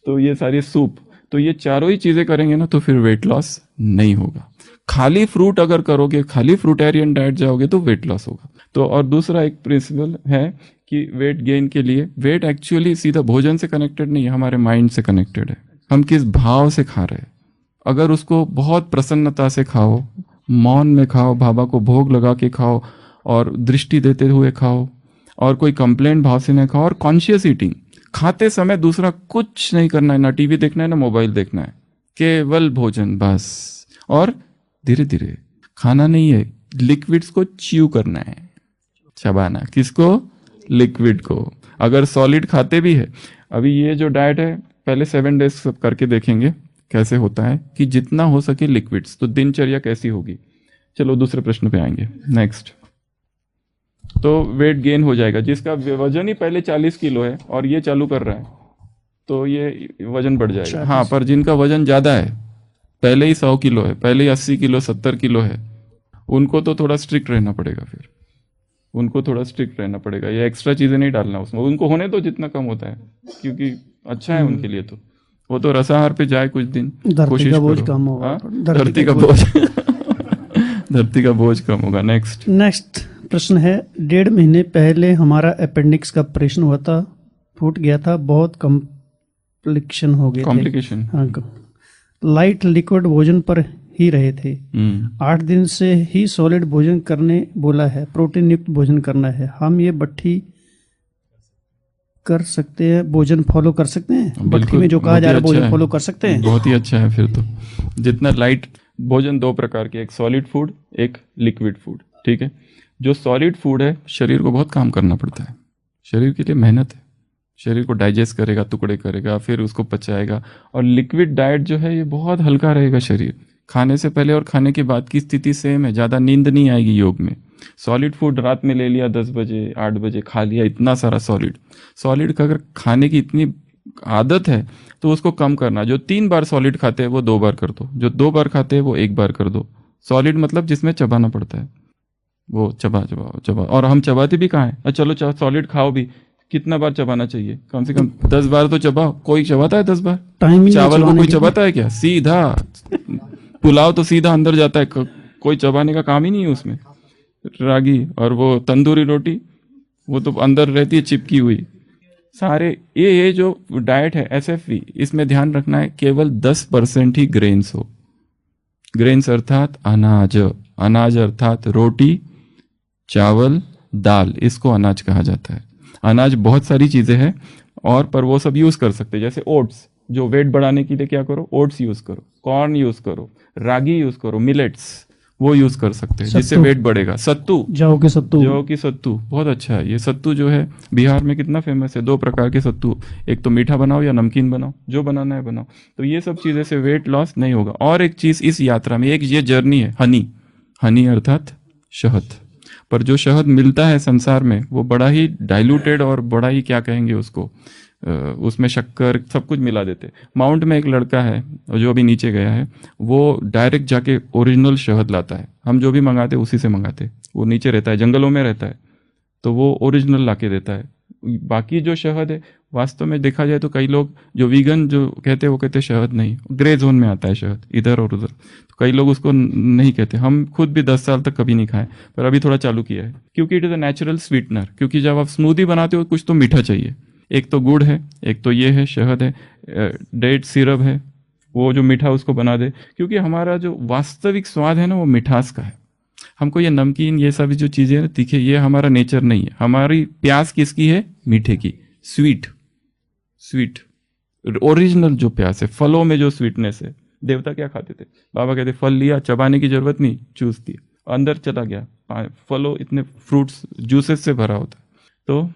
तो ये सारे सूप, तो ये चारों ही चीज़ें करेंगे ना तो फिर वेट लॉस नहीं होगा। खाली फ्रूट अगर करोगे, खाली फ्रूटेरियन डाइट जाओगे तो वेट लॉस होगा। तो और दूसरा एक प्रिंसिपल है कि वेट गेन के लिए, वेट एक्चुअली सीधा भोजन से कनेक्टेड नहीं है, हमारे माइंड से कनेक्टेड है। हम किस भाव से खा रहे हैं, अगर उसको बहुत प्रसन्नता से खाओ, मौन में खाओ, बाबा को भोग लगा के खाओ और दृष्टि देते हुए खाओ, और कोई कंप्लेंट भाव से नहीं खाओ, और कॉन्शियस ईटिंग, खाते समय दूसरा कुछ नहीं करना है, ना टीवी देखना है ना मोबाइल देखना है, केवल भोजन बस। और धीरे धीरे खाना नहीं है, लिक्विड्स को च्यू करना है, चबाना। किसको? लिक्विड को। अगर सॉलिड खाते भी है, अभी ये जो डाइट है पहले 7 डेज सब करके देखेंगे कैसे होता है, कि जितना हो सके लिक्विड्स, तो दिनचर्या कैसी होगी। चलो दूसरे प्रश्न पे आएंगे, नेक्स्ट। तो वेट गेन हो जाएगा, जिसका वजन ही पहले 40 किलो है और ये चालू कर रहा है तो ये वजन बढ़ जाएगा। हाँ, पर जिनका वजन ज़्यादा है, पहले ही 100 किलो है, पहले ही 80 किलो 70 किलो है, उनको तो थोड़ा स्ट्रिक्ट रहना पड़ेगा, फिर उनको थोड़ा स्ट्रिक्ट रहना पड़ेगा, ये एक्स्ट्रा चीज़ें नहीं डालना उसमें, उनको होने तो जितना कम होता है, क्योंकि अच्छा है उनके लिए, तो वो तो रसाहार पे जाए कुछ दिन, कोशिश करो। हाँ, धरती का बोझ धरती का बोझ कम होगा। नेक्स्ट प्रश्न है, 1.5 महीने पहले हमारा अपेंडिक्स का ऑपरेशन हुआ था, फूट गया था, बहुत कॉम्प्लिकेशन हो गए थे। हाँ, लाइट लिक्विड भोजन पर ही रहे थे। 8 दिन से ही सॉलिड भोजन करने बोला है, प्रोटीन युक्त भोजन करना है। हम ये बट्टी कर सकते हैं, भोजन फॉलो कर सकते हैं, बट्टी में जो कहा जा रहा है भोजन फॉलो कर सकते हैं। बहुत ही अच्छा है फिर तो। जितना लाइट भोजन, 2 प्रकार के, एक सॉलिड फूड, एक लिक्विड फूड, ठीक है। जो सॉलिड फूड है, शरीर को बहुत काम करना पड़ता है, शरीर के लिए मेहनत है, शरीर को डाइजेस्ट करेगा, टुकड़े करेगा, फिर उसको पचाएगा। और लिक्विड डाइट जो है ये बहुत हल्का रहेगा शरीर, खाने से पहले और खाने के बाद की स्थिति सेम है, ज़्यादा नींद नहीं आएगी योग में। सॉलिड फूड रात में ले लिया, 10 बजे 8 बजे खा लिया, इतना सारा सॉलिड का अगर खाने की इतनी आदत है तो उसको कम करना। जो 3 बार सॉलिड खाते हैं वो 2 बार कर दो, जो 2 बार खाते हैं वो 1 बार कर दो। सॉलिड मतलब जिसमें चबाना पड़ता है, वो चबा। और हम चबाते भी कहाँ हैं? चलो सॉलिड खाओ भी, कितना बार चबाना चाहिए? कम से कम 10 बार तो चबाओ। कोई चबाता है 10 बार? चावल को कोई चबाता है क्या? सीधा पुलाव तो सीधा अंदर जाता है, कोई चबाने का काम ही नहीं है उसमें। रागी और वो तंदूरी रोटी, वो तो अंदर रहती है चिपकी हुई। सारे ये जो डाइट है SFV, इसमें ध्यान रखना है केवल 10% ही ग्रेन्स हो। ग्रेन्स अर्थात अनाज अर्थात रोटी, चावल, दाल, इसको अनाज कहा जाता है। अनाज बहुत सारी चीजें हैं, और पर वो सब यूज कर सकते हैं। जैसे ओट्स, जो वेट बढ़ाने के लिए क्या करो, ओट्स यूज करो, कॉर्न यूज करो, रागी यूज करो, मिलेट्स वो यूज कर सकते हैं, जिससे वेट बढ़ेगा। सत्तू, जौ की सत्तू बहुत अच्छा है। ये सत्तू जो है बिहार में कितना फेमस है। 2 प्रकार के सत्तू, एक तो मीठा बनाओ या नमकीन बनाओ, जो बनाना है बनाओ। तो ये सब चीजें से वेट लॉस नहीं होगा। और एक चीज इस यात्रा में, एक ये जर्नी है, हनी अर्थात शहद। पर जो शहद मिलता है संसार में वो बड़ा ही डाइल्यूटेड और बड़ा ही क्या कहेंगे उसको, उसमें शक्कर सब कुछ मिला देते। माउंट में एक लड़का है जो अभी नीचे गया है, वो डायरेक्ट जाके ओरिजिनल शहद लाता है। हम जो भी मंगाते उसी से मंगाते। वो नीचे रहता है, जंगलों में रहता है, तो वो ओरिजिनल लाके देता है। बाकी जो शहद है वास्तव में देखा जाए तो कई लोग जो वीगन जो कहते हैं वो कहते हैं शहद नहीं, ग्रे जोन में आता है शहद, इधर और उधर, तो कई लोग उसको नहीं कहते। हम खुद भी 10 साल तक कभी नहीं खाए, पर अभी थोड़ा चालू किया है क्योंकि it is a natural sweetener. क्योंकि जब आप स्मूदी बनाते हो कुछ तो मीठा चाहिए, एक तो गुड़ है, एक तो ये है शहद है, डेट सिरप है, वो जो मीठा उसको बना दे। क्योंकि हमारा जो वास्तविक स्वाद है ना वो मिठास का है। हमको ये नमकीन ये सब जो चीज़ें हैं तीखे, ये हमारा नेचर नहीं है। हमारी प्यास किसकी है? मीठे की, स्वीट ओरिजिनल जो प्यास है, फलों में जो स्वीटनेस है। देवता क्या खाते थे? बाबा कहते फल लिया, चबाने की जरूरत नहीं, चूस दिया, अंदर चला गया, फलों इतने फ्रूट्स जूसेस से भरा होता है। तो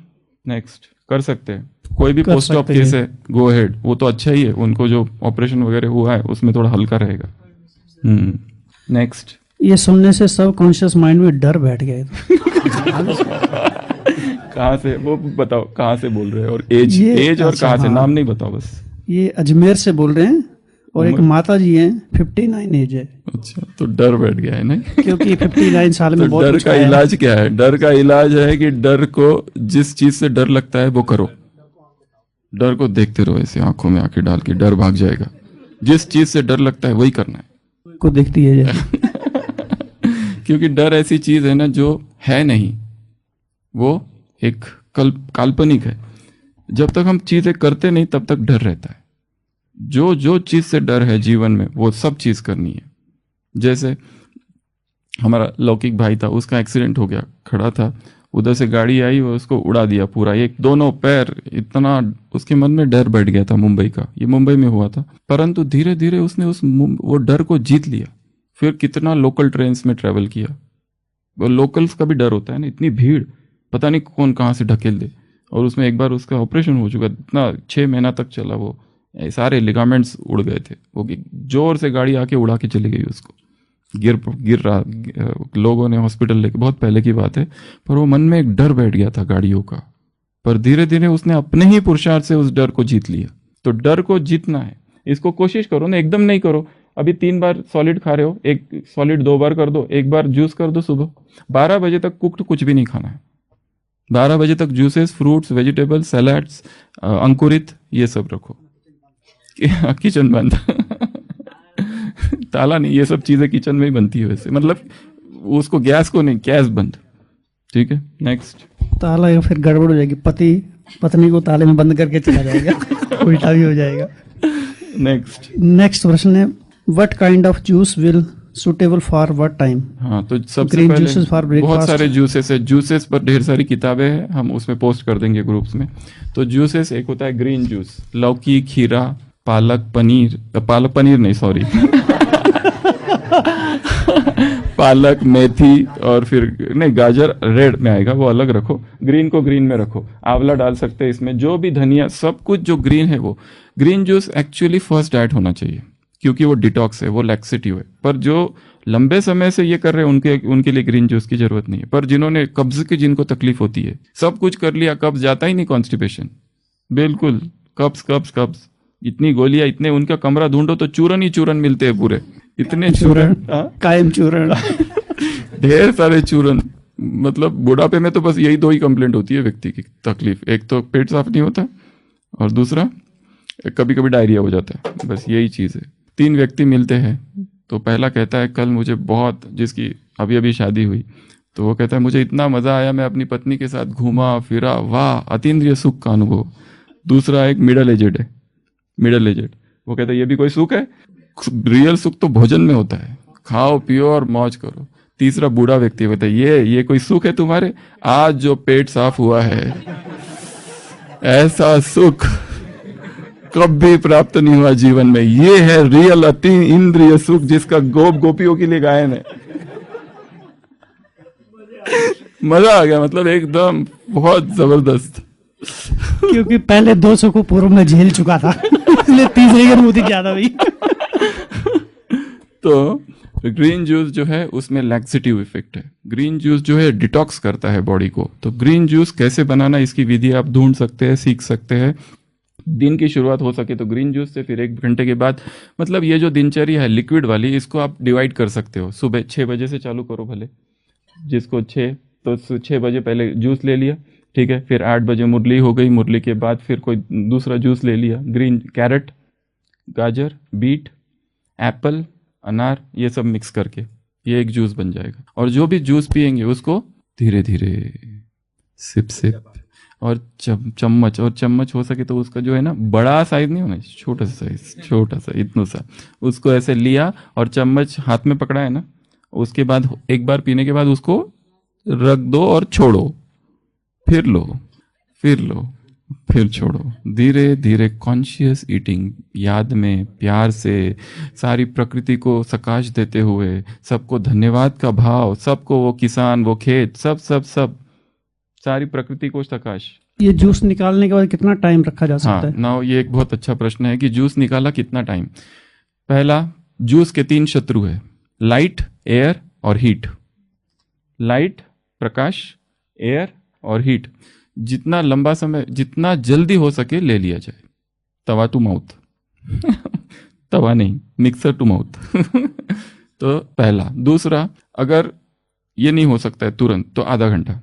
नेक्स्ट कर सकते हैं, कोई भी पोस्ट ऑफ केस है, गो हेड, वो तो अच्छा ही है, उनको जो ऑपरेशन वगैरह हुआ है उसमें थोड़ा हल्का रहेगा। नेक्स्ट, ये सुनने से सब कॉन्शियस माइंड में डर बैठ गए। कहाँ से वो बताओ, कहाँ से बोल रहे हैं और एज और कहाँ से, नाम नहीं बताओ बस। ये अजमेर से बोल रहे हैं और एक माता जी हैं, 59 एज है। अच्छा, तो डर बैठ गया है नहीं? क्योंकि 59 साल में तो बहुत डर का इलाज क्या है? डर का इलाज है कि डर को, जिस चीज से डर लगता है वो करो। डर को देखते रहो ऐसे आंखों में आंखें डाल के, डर भाग जाएगा। जिस चीज से डर लगता है वही करना है, को देखती है। क्योंकि डर ऐसी चीज है ना जो है नहीं, वो एक काल्पनिक है। जब तक हम चीजें करते नहीं तब तक डर रहता है। जो चीज से डर है जीवन में वो सब चीज करनी है। जैसे हमारा लौकिक भाई था, उसका एक्सीडेंट हो गया, खड़ा था, उधर से गाड़ी आई और उसको उड़ा दिया पूरा, एक दोनों पैर, इतना उसके मन में डर बैठ गया था मुंबई का। ये मुंबई में हुआ था, परंतु धीरे धीरे उसने वो डर को जीत लिया। फिर कितना लोकल ट्रेन्स में ट्रेवल किया। वो लोकल्स का भी डर होता है ना, इतनी भीड़, पता नहीं कौन कहाँ से ढकेल दे। और उसमें एक बार उसका ऑपरेशन हो चुका, इतना 6 महीना तक चला वो, सारे लिगामेंट्स उड़ गए थे। वो जोर से गाड़ी आके उड़ा के चली गई उसको, गिर रहा, लोगों ने हॉस्पिटल लेके, बहुत पहले की बात है। पर वो मन में एक डर बैठ गया था गाड़ियों का, पर धीरे धीरे उसने अपने ही पुरुषार्थ से उस डर को जीत लिया। तो डर को जीतना है, इसको कोशिश करो ना, एकदम नहीं करो। अभी 3 बार सॉलिड खा रहे हो, एक सॉलिड 2 बार कर दो, 1 बार जूस कर दो सुबह। 12 बजे तक कुक्ड कुछ भी नहीं खाना है। 12 बजे तक जूसेस, फ्रूट्स, वेजिटेबल, सैलाड्स, अंकुरित, ये सब रखो। किचन बंद। ताला नहीं, ये सब चीजें किचन में ही बनती है वैसे, मतलब उसको गैस को नहीं, गैस बंद। ठीक है, नेक्स्ट। ताला या फिर गड़बड़ हो जाएगी, पति पत्नी को ताले में बंद करके चला जाएगा, उल्टा भी हो जाएगा। नेक्स्ट प्रश्न है, what kind of juice will suitable for what time? हाँ, तो सबसे पहले बहुत सारे जूसेस है, जूसेस पर ढेर सारी किताबें हैं, हम उसमें पोस्ट कर देंगे ग्रुप्स में। तो जूसेस, एक होता है ग्रीन जूस, लौकी, खीरा, पालक पनीर नहीं, सॉरी पालक, मेथी, और फिर नहीं, गाजर रेड में आएगा, वो अलग रखो, ग्रीन को ग्रीन में रखो। आंवला डाल सकते हैं इसमें, जो भी धनिया, सब कुछ जो ग्रीन है वो। Green juice actually first diet होना चाहिए, क्योंकि वो डिटॉक्स है, वो लैक्सेटिव है। पर जो लंबे समय से ये कर रहे हैं उनके लिए ग्रीन जूस की जरूरत नहीं है। पर जिन्होंने कब्ज की, जिनको तकलीफ होती है, सब कुछ कर लिया, कब्ज जाता ही नहीं, कॉन्स्टिपेशन बिल्कुल, कब्ज, इतनी गोलियां, इतने, उनका कमरा ढूंढो तो चूरन ही चूरन मिलते हैं पूरे, इतने चूरन, कायम चूरन, ढेर सारे चूरन। मतलब बुढ़ापे में तो बस यही 2 ही कंप्लेंट होती है व्यक्ति की तकलीफ, एक तो पेट साफ नहीं होता और दूसरा कभी कभी डायरिया हो जाता है, बस यही चीज है। 3 व्यक्ति मिलते हैं, तो पहला कहता है कल मुझे बहुत, जिसकी अभी अभी शादी हुई, तो वो कहता है मुझे इतना मजा आया, मैं अपनी पत्नी के साथ घूमा फिरा, वाह, अतीन्द्रिय सुख का अनुभव। दूसरा एक मिडल एजेड है, वो कहता है ये भी कोई सुख है? रियल सुख तो भोजन में होता है, खाओ पियो और मौज करो। तीसरा बूढ़ा व्यक्ति कहता है ये कोई सुख है तुम्हारे? आज जो पेट साफ हुआ है, ऐसा सुख कभी प्राप्त नहीं हुआ जीवन में, ये है रियल अति इंद्रिय सुख, जिसका गोपियों के लिए गायन है। मजा आ गया, मतलब एकदम बहुत जबरदस्त। क्योंकि पहले 200 को पूर्व में झेल चुका था, इसलिए तीसरी की अनुभूति ज्यादा हुई। तो ग्रीन जूस जो है उसमें लैक्सेटिव इफेक्ट है। ग्रीन जूस जो है डिटॉक्स करता है बॉडी को। तो ग्रीन जूस कैसे बनाना, इसकी विधि आप ढूंढ सकते हैं, सीख सकते हैं। दिन की शुरुआत हो सके तो ग्रीन जूस से, फिर 1 घंटे के बाद, मतलब ये जो दिनचर्या है लिक्विड वाली, इसको आप डिवाइड कर सकते हो। सुबह 6 बजे से चालू करो, भले जिसको 6 बजे पहले जूस ले लिया, ठीक है, फिर 8 बजे मुरली हो गई, मुरली के बाद फिर कोई दूसरा जूस ले लिया, ग्रीन कैरेट, गाजर, बीट, एप्पल, अनार, ये सब मिक्स करके ये एक जूस बन जाएगा। और जो भी जूस पिएंगे उसको धीरे धीरे सिप सिप और चम्मच, और चम्मच हो सके तो उसका जो है ना बड़ा साइज नहीं होना, छोटा सा साइज, छोटा सा इतना सा, उसको ऐसे लिया और चम्मच हाथ में पकड़ा है ना, उसके बाद एक बार पीने के बाद उसको रख दो और छोड़ो, फिर लो, फिर लो, फिर छोड़ो। धीरे धीरे कॉन्शियस ईटिंग, याद में प्यार से सारी प्रकृति को सकाश देते हुए, सबको धन्यवाद का भाव, सबको, वो किसान, वो खेत, सब सब सब सारी प्रकृति को सकाश। ये जूस निकालने के बाद कितना टाइम रखा जा सकता है? नाउ ये एक बहुत अच्छा प्रश्न है कि जूस निकाला कितना टाइम। पहला, जूस के 3 शत्रु है, लाइट, एयर और हीट। लाइट प्रकाश, एयर और हीट। जितना लंबा समय, जितना जल्दी हो सके ले लिया जाए। तवा टू माउथ तवा नहीं, मिक्सर टू माउथ तो पहला। दूसरा, अगर ये नहीं हो सकता है तुरंत तो आधा घंटा।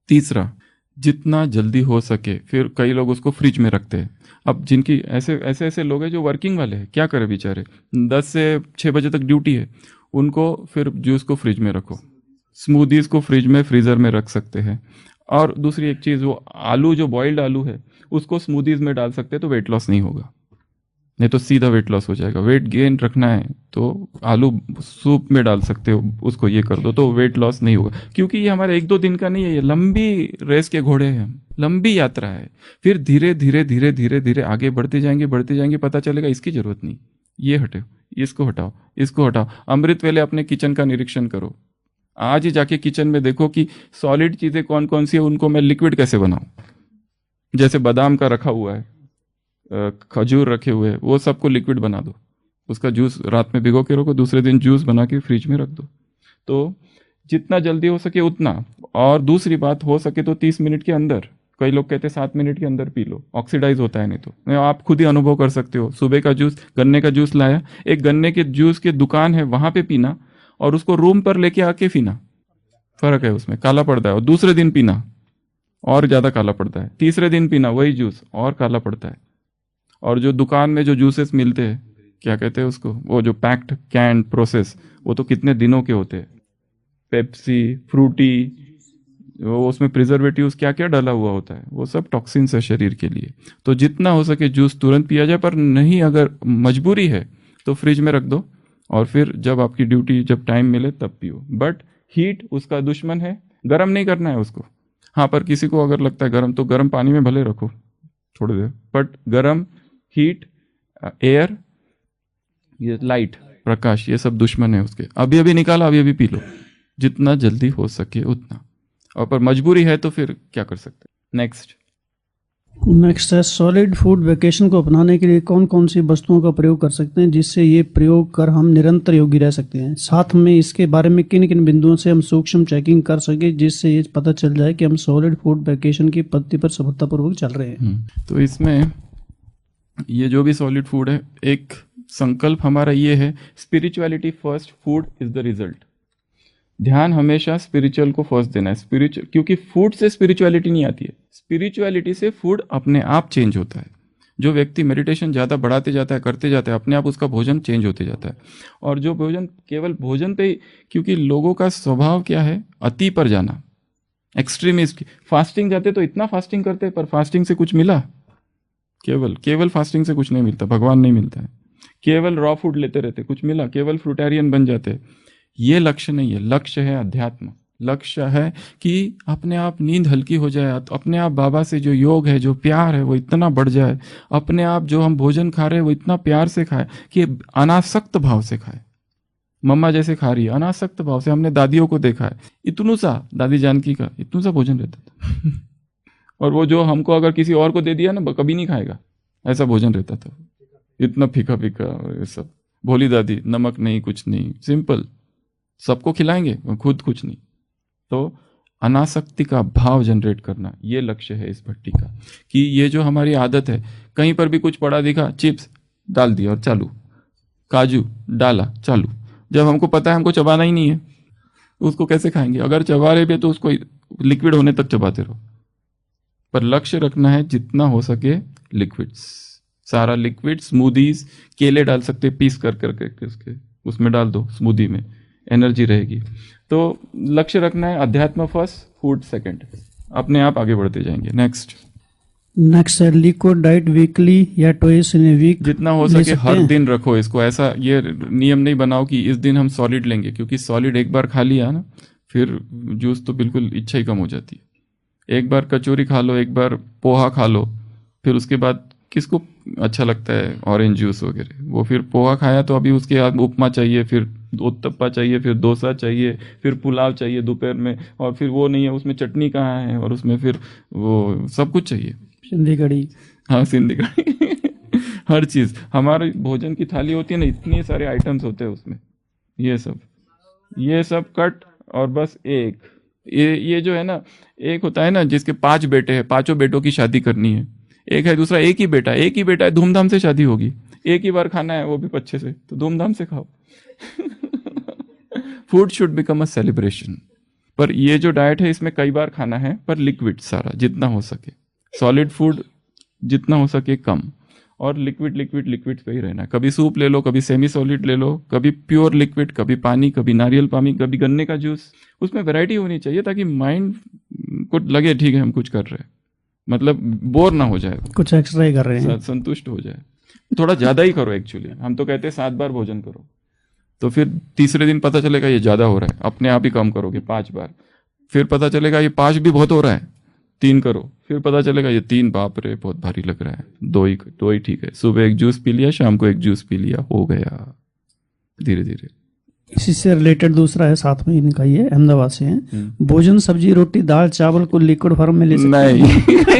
तीसरा, जितना जल्दी हो सके, फिर कई लोग उसको फ्रिज में रखते हैं। अब जिनकी ऐसे लोग हैं जो वर्किंग वाले हैं, क्या करें बेचारे, 10 से 6 बजे तक ड्यूटी है, उनको फिर जूस को फ्रिज में रखो। स्मूदीज को फ्रिज में, फ्रीजर में रख सकते हैं। और दूसरी एक चीज़, वो आलू, जो बॉइल्ड आलू है उसको स्मूदीज में डाल सकते हैं, तो वेट लॉस नहीं होगा, नहीं तो सीधा वेट लॉस हो जाएगा। वेट गेन रखना है तो आलू सूप में डाल सकते हो, उसको ये कर दो तो वेट लॉस नहीं होगा। क्योंकि ये हमारे 1-2 दिन का नहीं है, ये लंबी रेस के घोड़े हैं, लंबी यात्रा है। फिर धीरे धीरे धीरे धीरे धीरे आगे बढ़ते जाएंगे, पता चलेगा इसकी जरूरत नहीं, ये हटाओ, इसको हटाओ, इसको हटाओ। अमृत वेले अपने किचन का निरीक्षण करो। आज ही जाके किचन में देखो कि सॉलिड चीज़ें कौन कौन सी है, उनको मैं लिक्विड कैसे बनाऊं। जैसे बादाम का रखा हुआ है, खजूर रखे हुए हैं, वो सबको लिक्विड बना दो, उसका जूस रात में भिगो के रखो, दूसरे दिन जूस बना के फ्रिज में रख दो। तो जितना जल्दी हो सके उतना। और दूसरी बात, हो सके तो 30 मिनट के अंदर, कई लोग कहते हैं 7 मिनट के अंदर पी लो, ऑक्सीडाइज होता है नहीं तो। आप खुद ही अनुभव कर सकते हो। सुबह का जूस, गन्ने का जूस लाया, एक गन्ने के जूस की दुकान है वहां पे पीना, और उसको रूम पर लेके आके पीना, फर्क है उसमें, काला पड़ता है। और दूसरे दिन पीना और ज्यादा काला पड़ता है। तीसरे दिन पीना वही जूस और काला पड़ता है। और जो दुकान में जो जूसेस मिलते हैं, क्या कहते हैं उसको, वो जो पैक्ड कैन प्रोसेस, वो तो कितने दिनों के होते हैं। पेप्सी, फ्रूटी, वो उसमें प्रिजर्वेटिव्स क्या क्या डाला हुआ होता है, वो सब टॉक्सिन्स है शरीर के लिए। तो जितना हो सके जूस तुरंत पिया जाए, पर नहीं, अगर मजबूरी है तो फ्रिज में रख दो, और फिर जब आपकी ड्यूटी, जब टाइम मिले तब पियो। बट हीट उसका दुश्मन है, गर्म नहीं करना है उसको। हाँ, पर किसी को अगर लगता है गर्म, तो गर्म पानी में भले रखो थोड़ी देर, बट गर्म, हीट, एयर, ये लाइट, प्रकाश, ये सब दुश्मन है उसके। अभी अभी निकाला, अभी अभी पी लो, जितना जल्दी हो सके उतना। और पर मजबूरी है तो फिर क्या कर सकते हैं। नेक्स्ट है, सॉलिड फूड वेकेशन को अपनाने के लिए कौन कौन सी वस्तुओं का प्रयोग कर सकते हैं जिससे ये प्रयोग कर हम निरंतर योगी रह सकते हैं। साथ में इसके बारे में किन किन बिंदुओं से हम सूक्ष्म चेकिंग कर सके जिससे ये पता चल जाए कि हम सॉलिड फूड वेकेशन की पद्धति पर सफलतापूर्वक चल रहे हैं। तो इसमें ये जो भी सॉलिड फूड है, एक संकल्प हमारा ये है, spirituality first, food is the result. ध्यान हमेशा स्पिरिचुअल को फर्स्ट देना है। स्पिरिचुअल, क्योंकि फूड से स्पिरिचुअलिटी नहीं आती है, स्पिरिचुअलिटी से फूड अपने आप चेंज होता है। जो व्यक्ति मेडिटेशन ज़्यादा बढ़ाते जाता है, करते जाता है, अपने आप उसका भोजन चेंज होते जाता है। और जो भोजन केवल भोजन पे, क्योंकि लोगों का स्वभाव क्या है, अति पर जाना, एक्सट्रीमिस्ट। फास्टिंग जाते तो इतना फास्टिंग करते, पर फास्टिंग से कुछ मिला? केवल फास्टिंग से कुछ नहीं मिलता, भगवान नहीं मिलता है। केवल रॉ फूड लेते रहते, कुछ मिला? केवल फ्रूटेरियन बन जाते। ये लक्ष्य नहीं है, लक्ष्य है अध्यात्म। लक्ष्य है कि अपने आप नींद हल्की हो जाए, तो अपने आप बाबा से जो योग है, जो प्यार है, वो इतना बढ़ जाए। अपने आप जो हम भोजन खा रहे हैं वो इतना प्यार से खाए कि अनासक्त भाव से खाए। मम्मा जैसे खा रही है, अनासक्त भाव से। हमने दादियों को देखा है, इतनू सा, दादी जानकी का इतनू सा भोजन रहता था और वो जो हमको अगर किसी और को दे दिया ना, कभी नहीं खाएगा, ऐसा भोजन रहता था। इतना फीका फीका, ये सब। भोली दादी, नमक नहीं, कुछ नहीं, सिंपल, सबको खिलाएंगे, खुद कुछ नहीं। तो अनासक्ति का भाव जनरेट करना, ये लक्ष्य है इस भट्टी का। कि ये जो हमारी आदत है, कहीं पर भी कुछ पड़ा दिखा, चिप्स डाल दिया और चालू, काजू डाला चालू। जब हमको पता है हमको चबाना ही नहीं है, उसको कैसे खाएंगे? अगर चबा रहे भी तो उसको लिक्विड होने तक चबाते रहो, पर लक्ष्य रखना है जितना हो सके लिक्विड्स, सारा लिक्विड, स्मूदीज, केले डाल सकते पीस कर करके उसके उसमें डाल दो स्मूदी में, एनर्जी रहेगी। तो लक्ष्य रखना है अध्यात्म फर्स्ट, फूड सेकंड, अपने आप आगे बढ़ते जाएंगे। नेक्स्ट है लिक्विड डाइट वीकली या ट्वाइस इन ए वीक। जितना हो सके हर दिन रखो इसको, ऐसा ये नियम नहीं बनाओ कि इस दिन हम सॉलिड लेंगे, क्योंकि सॉलिड एक बार खा लिया ना फिर जूस तो बिल्कुल इच्छा ही कम हो जाती है। एक बार कचौरी खा लो, एक बार पोहा खा लो, फिर उसके बाद किसको अच्छा लगता है ऑरेंज जूस वगैरह, वो फिर पोहा खाया तो अभी उसके बाद उपमा चाहिए, फिर उत्तप्पा चाहिए, फिर डोसा चाहिए, फिर पुलाव चाहिए दोपहर में, और फिर वो नहीं है उसमें चटनी कहाँ है, और उसमें फिर वो सब कुछ चाहिए, सिंधी कढ़ी, हाँ सिंधी कढ़ी हर चीज़ हमारे भोजन की थाली होती है ना, इतने सारे आइटम्स होते हैं उसमें, ये सब कट, और बस एक ये जो है ना, एक होता है ना जिसके 5 बेटे हैं, 5 बेटों की शादी करनी है, एक है दूसरा एक ही बेटा है, धूमधाम से शादी होगी, एक ही बार खाना है वो भी अच्छे से, तो धूमधाम से खाओ food should become a celebration. पर ये जो डाइट है इसमें कई बार खाना है, पर लिक्विड सारा जितना हो सके, सॉलिड फूड जितना हो सके कम, और लिक्विड पे ही रहना। कभी सूप ले लो, कभी सेमी सॉलिड ले लो, कभी प्योर लिक्विड, कभी पानी, कभी नारियल पानी, कभी गन्ने का जूस, उसमें वैरायटी होनी चाहिए ताकि माइंड को लगे ठीक है हम कुछ कर रहे हैं, मतलब बोर ना हो जाए, कुछ एक्स्ट्रा ही कर रहे हैं, संतुष्ट हो जाए, थोड़ा ज्यादा ही करो। एक्चुअली हम तो कहते हैं 7 बार भोजन करो, तो फिर तीसरे दिन पता चलेगा ये ज्यादा हो रहा है, अपने आप ही कम करोगे 5 बार, फिर पता चलेगा ये 5 भी बहुत हो रहा है, 3 करो, फिर पता चलेगा ये 3 बाप रे बहुत भारी लग रहा है, 2 ही ठीक है, सुबह एक जूस पी लिया, शाम को एक जूस पी लिया, हो गया धीरे धीरे। इसी से रिलेटेड दूसरा है, साथ में इनका ये अहमदाबाद से है, भोजन सब्जी रोटी दाल चावल को लिक्विड फॉर्म में ले सकते नहीं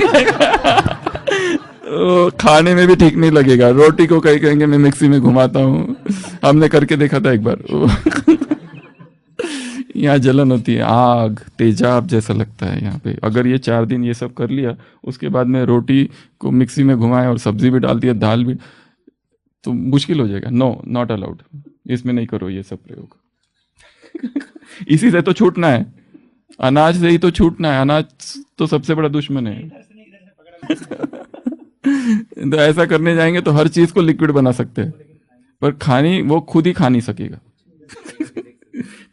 खाने में भी ठीक नहीं लगेगा, रोटी को कहीं कहेंगे मैं मिक्सी में घुमाता हूँ, हमने करके देखा था एक बार यहाँ जलन होती है, आग तेजाब जैसा लगता है यहाँ पे। अगर ये 4 दिन ये सब कर लिया, उसके बाद में रोटी को मिक्सी में घुमाए और सब्जी भी डाल दिया, दाल भी, तो मुश्किल हो जाएगा। नो, नॉट अलाउड, इसमें नहीं करो ये सब प्रयोग इसी से तो छूटना है, अनाज से ही तो छूटना है, अनाज तो सबसे बड़ा दुश्मन है तो ऐसा करने जाएंगे तो हर चीज को लिक्विड बना सकते हैं, पर खानी वो खुद ही खा नहीं सकेगा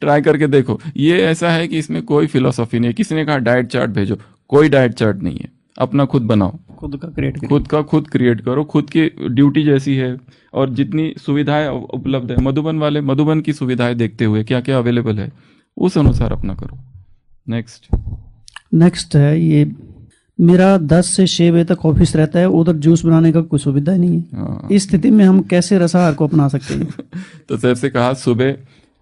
ट्राई करके देखो। ये ऐसा है कि इसमें कोई फिलोसॉफी नहीं है, किसी ने कहा डाइट चार्ट भेजो, कोई डाइट चार्ट नहीं है, अपना खुद बनाओ, खुद क्रिएट करो, खुद की ड्यूटी जैसी है, और जितनी सुविधाएं उपलब्ध है, मधुबन की सुविधाएं देखते हुए क्या क्या अवेलेबल है उस अनुसार अपना करो। नेक्स्ट है ये, मेरा 10 से 6 बजे तक ऑफिस रहता है, उधर जूस बनाने का कोई सुविधा नहीं है, इस स्थिति में हम कैसे रसाहार को अपना सकते हैं तो सर से कहा सुबह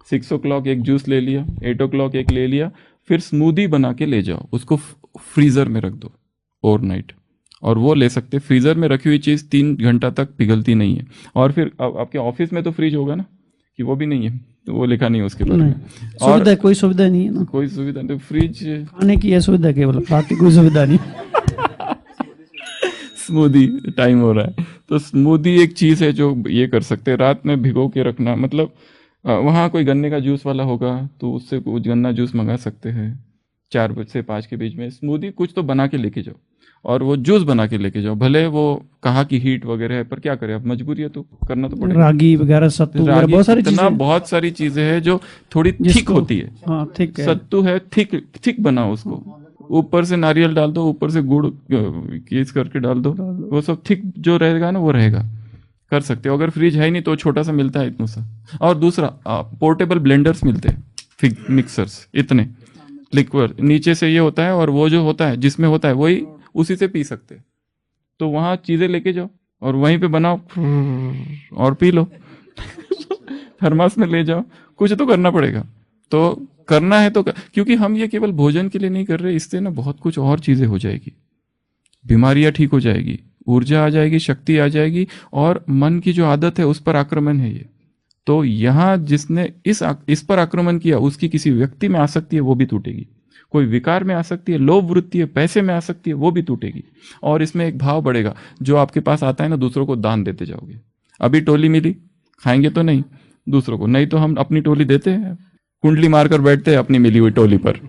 6 o'clock एक जूस ले लिया, 8 o'clock एक ले लिया, फिर स्मूदी बना के ले जाओ, उसको फ्रीजर में रख दो ओवरनाइट, और वो ले सकते, फ्रीजर में रखी हुई चीज 3 घंटा तक पिघलती नहीं है। और फिर आपके ऑफिस में तो फ्रिज होगा ना, कि वो भी नहीं है, तो वो लिखा नहीं है उसके बारे में, और कोई सुविधा नहीं है ना, कोई सुविधा नहीं, फ्रिज खाने की है सुविधा केवल, बाकी कोई सुविधा नहीं स्मूदी टाइम हो रहा है, तो स्मूदी एक चीज है जो ये कर सकते हैं, रात में भिगो के रखना, मतलब वहाँ कोई गन्ने का जूस वाला होगा तो उससे कुछ गन्ना जूस मंगा सकते हैं, 4 बजे से 5 के बीच में स्मूदी कुछ तो बना के लेके जाओ, और वो जूस बना के लेके जाओ, भले वो कहा कि हीट वगैरह है, पर क्या करें, अब मजबूरी है तो करना तो पड़ेगा। रागी वगैरह, सत्तू वगैरह, बहुत सारी चीजें हैं जो थोड़ी थिक होती है, ठीक है, सत्तू है थिक बनाओ उसको, ऊपर से नारियल डाल दो, ऊपर से गुड़ कीस करके डाल दो, वो सब थिक जो रहेगा ना वो रहेगा, कर सकते हो। अगर फ्रिज है ही नहीं तो छोटा सा मिलता है इतना सा, और दूसरा पोर्टेबल ब्लेंडर्स मिलते हैं, मिक्सर्स, इतने लिक्विड नीचे से ये होता है, और वो जो होता है जिसमें होता है वही उसी से पी सकते हैं, तो वहां चीजें लेके जाओ और वहीं पे बनाओ और पी लो थर्मास में ले जाओ, कुछ तो करना पड़ेगा, तो करना है तो क्योंकि हम ये केवल भोजन के लिए नहीं कर रहे, इससे ना बहुत कुछ और चीजें हो जाएगी, बीमारियां ठीक हो जाएगी, ऊर्जा आ जाएगी, शक्ति आ जाएगी, और मन की जो आदत है उस पर आक्रमण है ये। तो यहाँ जिसने इस पर आक्रमण किया उसकी किसी व्यक्ति में आसक्ति है वो भी टूटेगी, कोई विकार में आसक्ति है, लोभ वृत्ति है, पैसे में आसक्ति है, वो भी टूटेगी, और इसमें एक भाव बढ़ेगा, जो आपके पास आता है ना दूसरों को दान देते जाओगे। अभी टोली मिली, खाएंगे तो नहीं, दूसरों को नहीं, तो हम अपनी टोली देते हैं, कुंडली मारकर बैठते हैं अपनी मिली हुई टोली पर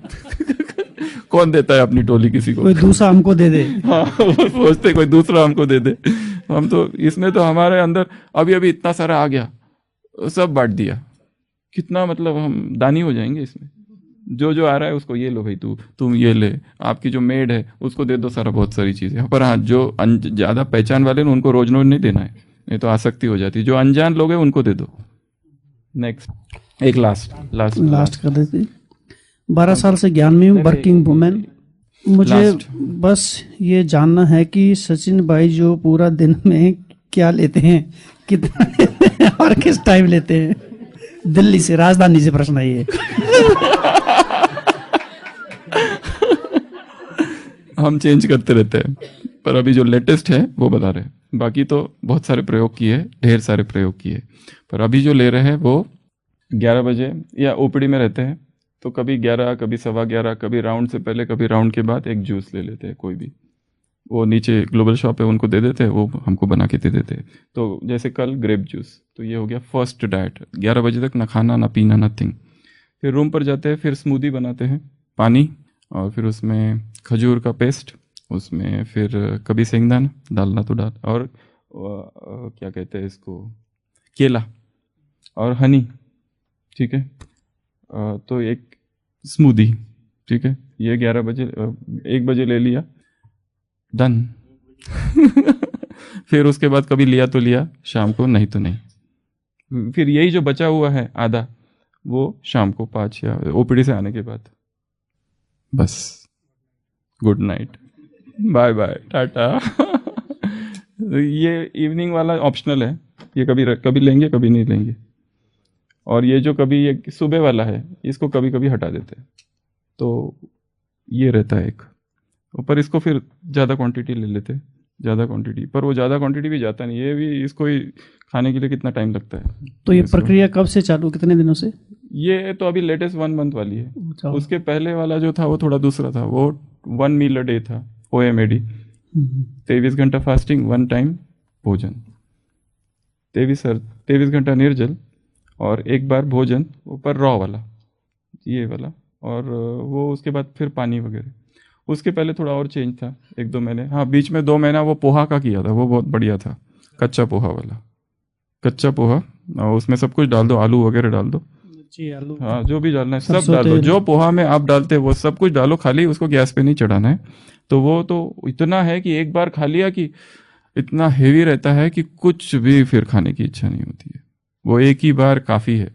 कौन देता है अपनी टोली किसी को? कोई दूसरा हमको दे दे। हाँ, वो सोचते कोई दूसरा हमको दे दे। हम तो इसमें तो हमारे अंदर अभी अभी इतना सारा आ गया, सब बांट दिया। कितना मतलब हम दानी हो जाएंगे इसमें। जो जो आ रहा है उसको ये लो भाई, तुम ये ले, आपकी जो मेड है उसको दे दो सारा बहुत सारी चीजें। पर हाँ, जो ज्यादा पहचान वाले हैं उनको रोज रोज नहीं देना है, नहीं तो आसक्ति हो जाती है। जो अनजान लोग हैं उनको दे दो। नेक्स्ट एक लास्ट कर देते। 12 साल से ज्ञान में हूँ, वर्किंग वुमेन। मुझे बस ये जानना है कि सचिन भाई जो पूरा दिन में क्या लेते हैं, कितना लेते हैं और किस टाइम लेते हैं? दिल्ली से, राजधानी से प्रश्न है ये। हम चेंज करते रहते हैं, पर अभी जो लेटेस्ट है वो बता रहे हैं। बाकी तो बहुत सारे प्रयोग किए, ढेर सारे प्रयोग किए, पर अभी जो ले रहे हैं वो 11 बजे या ओपीडी में रहते हैं तो कभी 11, कभी 11:15, कभी राउंड से पहले, कभी राउंड के बाद एक जूस ले लेते हैं कोई भी। वो नीचे ग्लोबल शॉप है, उनको दे देते हैं, वो हमको बना के दे देते हैं। तो जैसे कल ग्रेप जूस, तो ये हो गया फर्स्ट डाइट। 11 बजे तक ना खाना ना पीना, नथिंग। फिर रूम पर जाते हैं, फिर स्मूदी बनाते हैं, पानी और फिर उसमें खजूर का पेस्ट, उसमें फिर कभी सेंगदाना डालना तो डाल, और क्या कहते हैं इसको, केला और हनी, ठीक है। तो एक स्मूदी, ठीक है। ये 11 बजे 1 बजे ले लिया, डन। फिर उसके बाद कभी लिया तो लिया, शाम को नहीं तो नहीं। फिर यही जो बचा हुआ है आधा, वो शाम को 5 या ओपीडी से आने के बाद। बस, good night, bye bye, tata. ये इवनिंग वाला ऑप्शनल है, ये कभी लेंगे कभी नहीं लेंगे। और ये जो कभी ये सुबह वाला है, इसको कभी कभी हटा देते हैं, तो ये रहता है एक। पर इसको फिर ज़्यादा क्वांटिटी ले लेते, ज़्यादा क्वांटिटी, पर वो ज़्यादा क्वांटिटी भी जाता नहीं। ये भी, इसको ही खाने के लिए कितना टाइम लगता है। तो ये प्रक्रिया कब से चालू, कितने दिनों से? ये तो अभी लेटेस्ट 1 मंथ वाली है। उसके पहले वाला जो था वो थोड़ा दूसरा था, वो 1 मील अ डे था, OMAD। 23 घंटा फास्टिंग, 1 टाइम भोजन, 23 घंटा निर्जल और 1 बार भोजन, ऊपर रॉ वाला, ये वाला। और वो उसके बाद फिर पानी वगैरह। उसके पहले थोड़ा और चेंज था, 1-2 महीने। हाँ, बीच में 2 महीना वो पोहा का किया था, वो बहुत बढ़िया था, कच्चा पोहा वाला। कच्चा पोहा, और उसमें सब कुछ डाल दो, आलू वगैरह डाल दो, आलू, हाँ जो भी डालना है सब डाल दो। जो पोहा में आप डालते हैं वो सब कुछ डालो, खाली उसको गैस पे नहीं चढ़ाना है। तो वो तो इतना है कि एक बार खा लिया कि इतना हेवी रहता है कि कुछ भी फिर खाने की इच्छा नहीं होती है। वो एक ही बार काफ़ी है।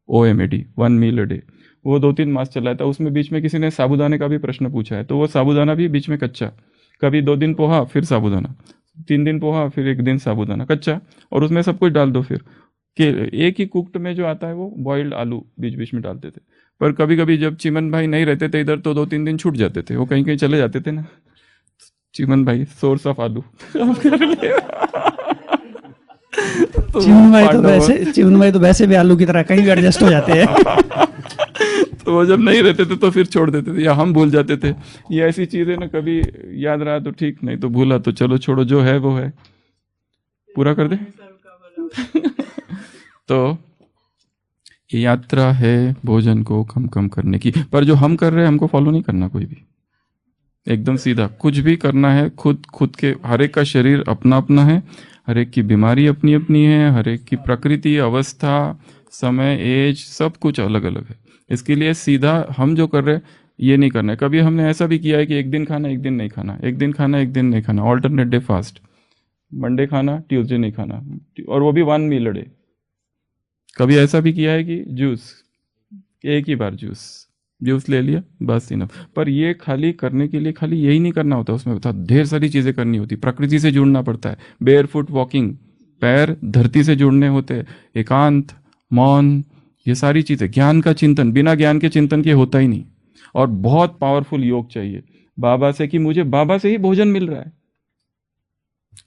OMAD, 1 मील अ डे, वो 2-3 मास चला था। उसमें बीच में किसी ने साबूदाने का भी प्रश्न पूछा है, तो वो साबूदाना भी बीच में कच्चा, कभी 2 दिन पोहा फिर साबूदाना, 3 दिन पोहा फिर 1 दिन साबूदाना कच्चा, और उसमें सब कुछ डाल दो। फिर कि एक ही कुक्ड में जो आता है वो बॉइल्ड आलू बीच बीच में डालते थे। पर कभी कभी जब चिमन भाई नहीं रहते थे इधर, तो 2-3 दिन छूट जाते थे, वो कहीं कहीं चले जाते थे ना। चिमन भाई सोर्स ऑफ आलू। चिमन भाई तो वैसे भी आलू की तरह कहीं भी एडजस्ट हो जाते हैं। तो वो जब नहीं रहते थे तो फिर छोड़ देते थे, या हम भूल जाते थे। ये ऐसी चीजें ना, कभी याद रहा तो ठीक, नहीं तो भूला तो चलो छोड़ो, जो है वो है, पूरा कर दे। तो ये यात्रा है भोजन को कम कम करने की, पर जो हम कर रहे हैं हमको फॉलो नहीं करना कोई भी, एकदम सीधा कुछ भी करना है खुद के। हर एक का शरीर अपना अपना है, हर एक की बीमारी अपनी अपनी है, हर एक की प्रकृति, अवस्था, समय, एज, सब कुछ अलग अलग है। इसके लिए सीधा हम जो कर रहे हैं ये नहीं करना है। कभी हमने ऐसा भी किया है कि 1 दिन खाना 1 दिन नहीं खाना, 1 दिन खाना 1 दिन नहीं खाना, ऑल्टरनेट डे फास्ट, मंडे खाना ट्यूसडे नहीं खाना, और वो भी 1 मील अ डे। कभी ऐसा भी किया है कि जूस, एक ही बार जूस ले लिया, बस इनफ। पर ये खाली करने के लिए खाली यही नहीं करना होता, उसमें बता ढेर सारी चीज़ें करनी होती। प्रकृति से जुड़ना पड़ता है, बेयर फुट वॉकिंग, पैर धरती से जुड़ने होते, एकांत, मौन, ये सारी चीज़ें। ज्ञान का चिंतन, बिना ज्ञान के चिंतन के होता ही नहीं। और बहुत पावरफुल योग चाहिए बाबा से, कि मुझे बाबा से ही भोजन मिल रहा है।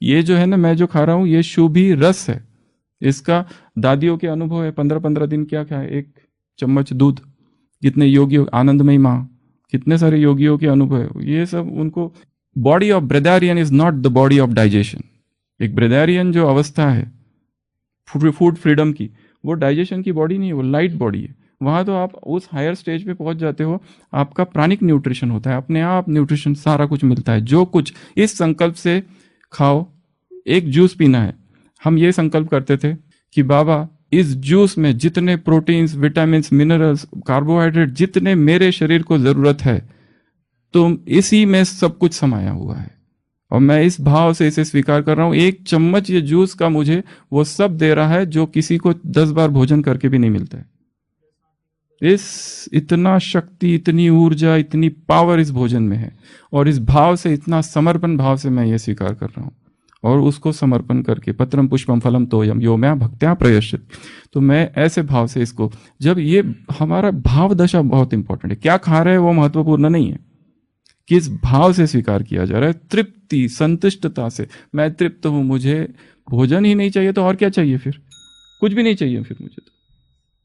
ये जो है ना, मैं जो खा रहा हूँ ये शुभी रस है, इसका दादियों के अनुभव है। 15-15 दिन क्या खाए, 1 चम्मच दूध। कितने योगी, आनंदमयी माँ, कितने सारे योगियों के अनुभव है। ये सब उनको, body of breatharian is not the body of digestion. एक ब्रेदारियन जो अवस्था है फूड फ्रीडम की, वो डाइजेशन की बॉडी नहीं है, वो लाइट बॉडी है। वहाँ तो आप उस हायर स्टेज पे पहुँच जाते हो, आपका प्राणिक न्यूट्रिशन होता है, अपने आप न्यूट्रिशन सारा कुछ मिलता है। जो कुछ इस संकल्प से खाओ, एक जूस पीना है, हम ये संकल्प करते थे कि बाबा इस जूस में जितने प्रोटीन्स, विटामिन्स, मिनरल्स, कार्बोहाइड्रेट जितने मेरे शरीर को जरूरत है, तो इसी में सब कुछ समाया हुआ है और मैं इस भाव से इसे स्वीकार कर रहा हूं। एक चम्मच ये जूस का मुझे वो सब दे रहा है जो किसी को 10 बार भोजन करके भी नहीं मिलता है। इस इतना शक्ति, इतनी ऊर्जा, इतनी पावर इस भोजन में है और इस भाव से, इतना समर्पण भाव से मैं ये स्वीकार कर रहा हूं और उसको समर्पण करके पत्रम पुष्पम फलम तोयम यो मैं भक्त्या प्रयश्चित। तो मैं ऐसे भाव से इसको, जब ये हमारा भाव दशा बहुत इंपॉर्टेंट है, क्या खा रहे हैं वो महत्वपूर्ण नहीं है, किस भाव से स्वीकार किया जा रहा है। तृप्ति, संतुष्टता से, मैं तृप्त हूं, मुझे भोजन ही नहीं चाहिए तो और क्या चाहिए, फिर कुछ भी नहीं चाहिए, फिर मुझे तो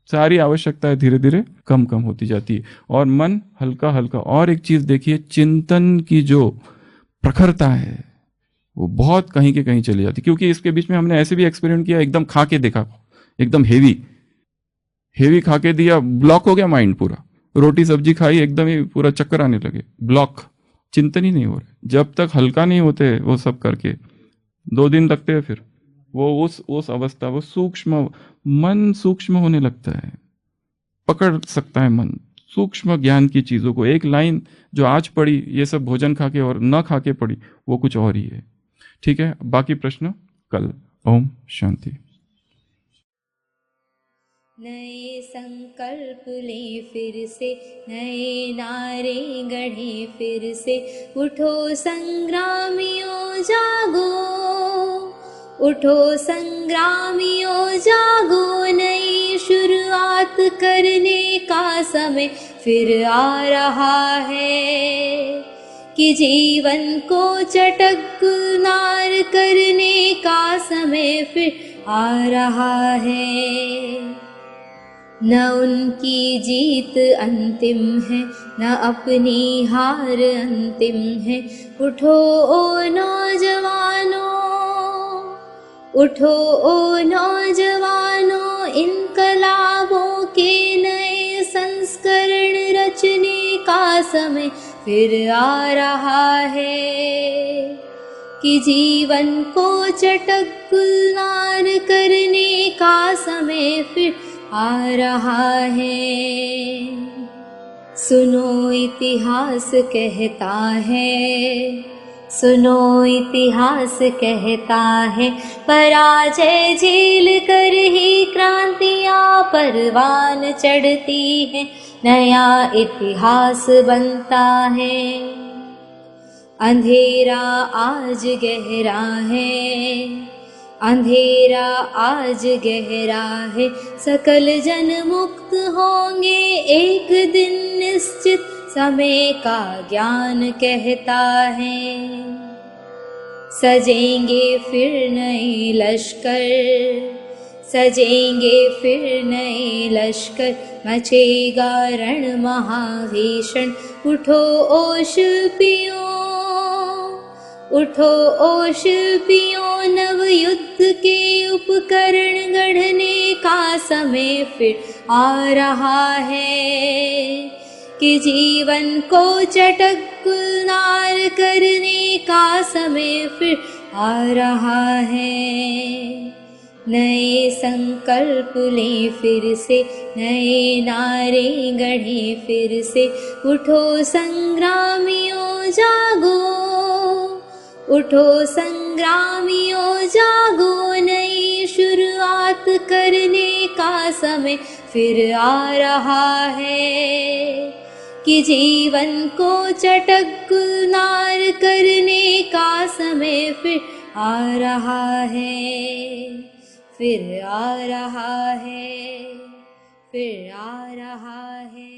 सारी आवश्यकताएं धीरे धीरे कम कम होती जाती है और मन हल्का हल्का। और एक चीज देखिए, चिंतन की जो प्रखरता है वो बहुत कहीं के कहीं चली जाती, क्योंकि इसके बीच में हमने ऐसे भी एक्सपेरिमेंट किया, एकदम खा के देखा, एकदम हेवी खा के दिया, ब्लॉक हो गया माइंड पूरा, रोटी सब्जी खाई, एकदम ही पूरा चक्कर आने लगे, ब्लॉक, चिंतन ही नहीं हो रहा। जब तक हल्का नहीं होते वो सब करके 2 दिन लगते हैं, फिर वो उस अवस्था, वो सूक्ष्म मन सूक्ष्म होने लगता है, पकड़ सकता है मन सूक्ष्म ज्ञान की चीजों को। एक लाइन जो आज पढ़ी, ये सब भोजन खा के और न खा के पढ़ी, वो कुछ और ही है। ठीक है, बाकी प्रश्न कल। ओम शांति। नए संकल्प ले फिर से, नए नारे गढ़े फिर से, उठो संग्रामियों जागो, उठो संग्रामियों जागो, नई शुरुआत करने का समय फिर आ रहा है, कि जीवन को चटक गुलजार करने का समय फिर आ रहा है। न उनकी जीत अंतिम है, न अपनी हार अंतिम है, उठो ओ नौजवानों, उठो ओ नौजवानों, इनकलाबों के नए संस्करण रचने का समय फिर आ रहा है, कि जीवन को चटक गुलजार करने का समय फिर आ रहा है। सुनो इतिहास कहता है, सुनो इतिहास कहता है, पराजय झेल कर ही क्रांतियाँ परवान चढ़ती है, नया इतिहास बनता है। अंधेरा आज गहरा है, अंधेरा आज गहरा है, सकल जन मुक्त होंगे एक दिन निश्चित, समय का ज्ञान कहता है। सजेंगे फिर नए लश्कर, सजेंगे फिर नए लश्कर, मचेगा रण महाभीषण, उठो ओ शिल्पियों, उठो ओ शिल्पियों, नव युद्ध के उपकरण गढ़ने का समय फिर आ रहा है, कि जीवन को चटक गुलजार करने का समय फिर आ रहा है। नए संकल्प ले फिर से, नए नारे गढ़े फिर से, उठो संग्रामियों जागो, उठो संग्रामियों जागो, नई शुरुआत करने का समय फिर आ रहा है, कि जीवन को चटक गुलजार करने का समय फिर आ रहा है, फिर आ रहा है, फिर आ रहा है।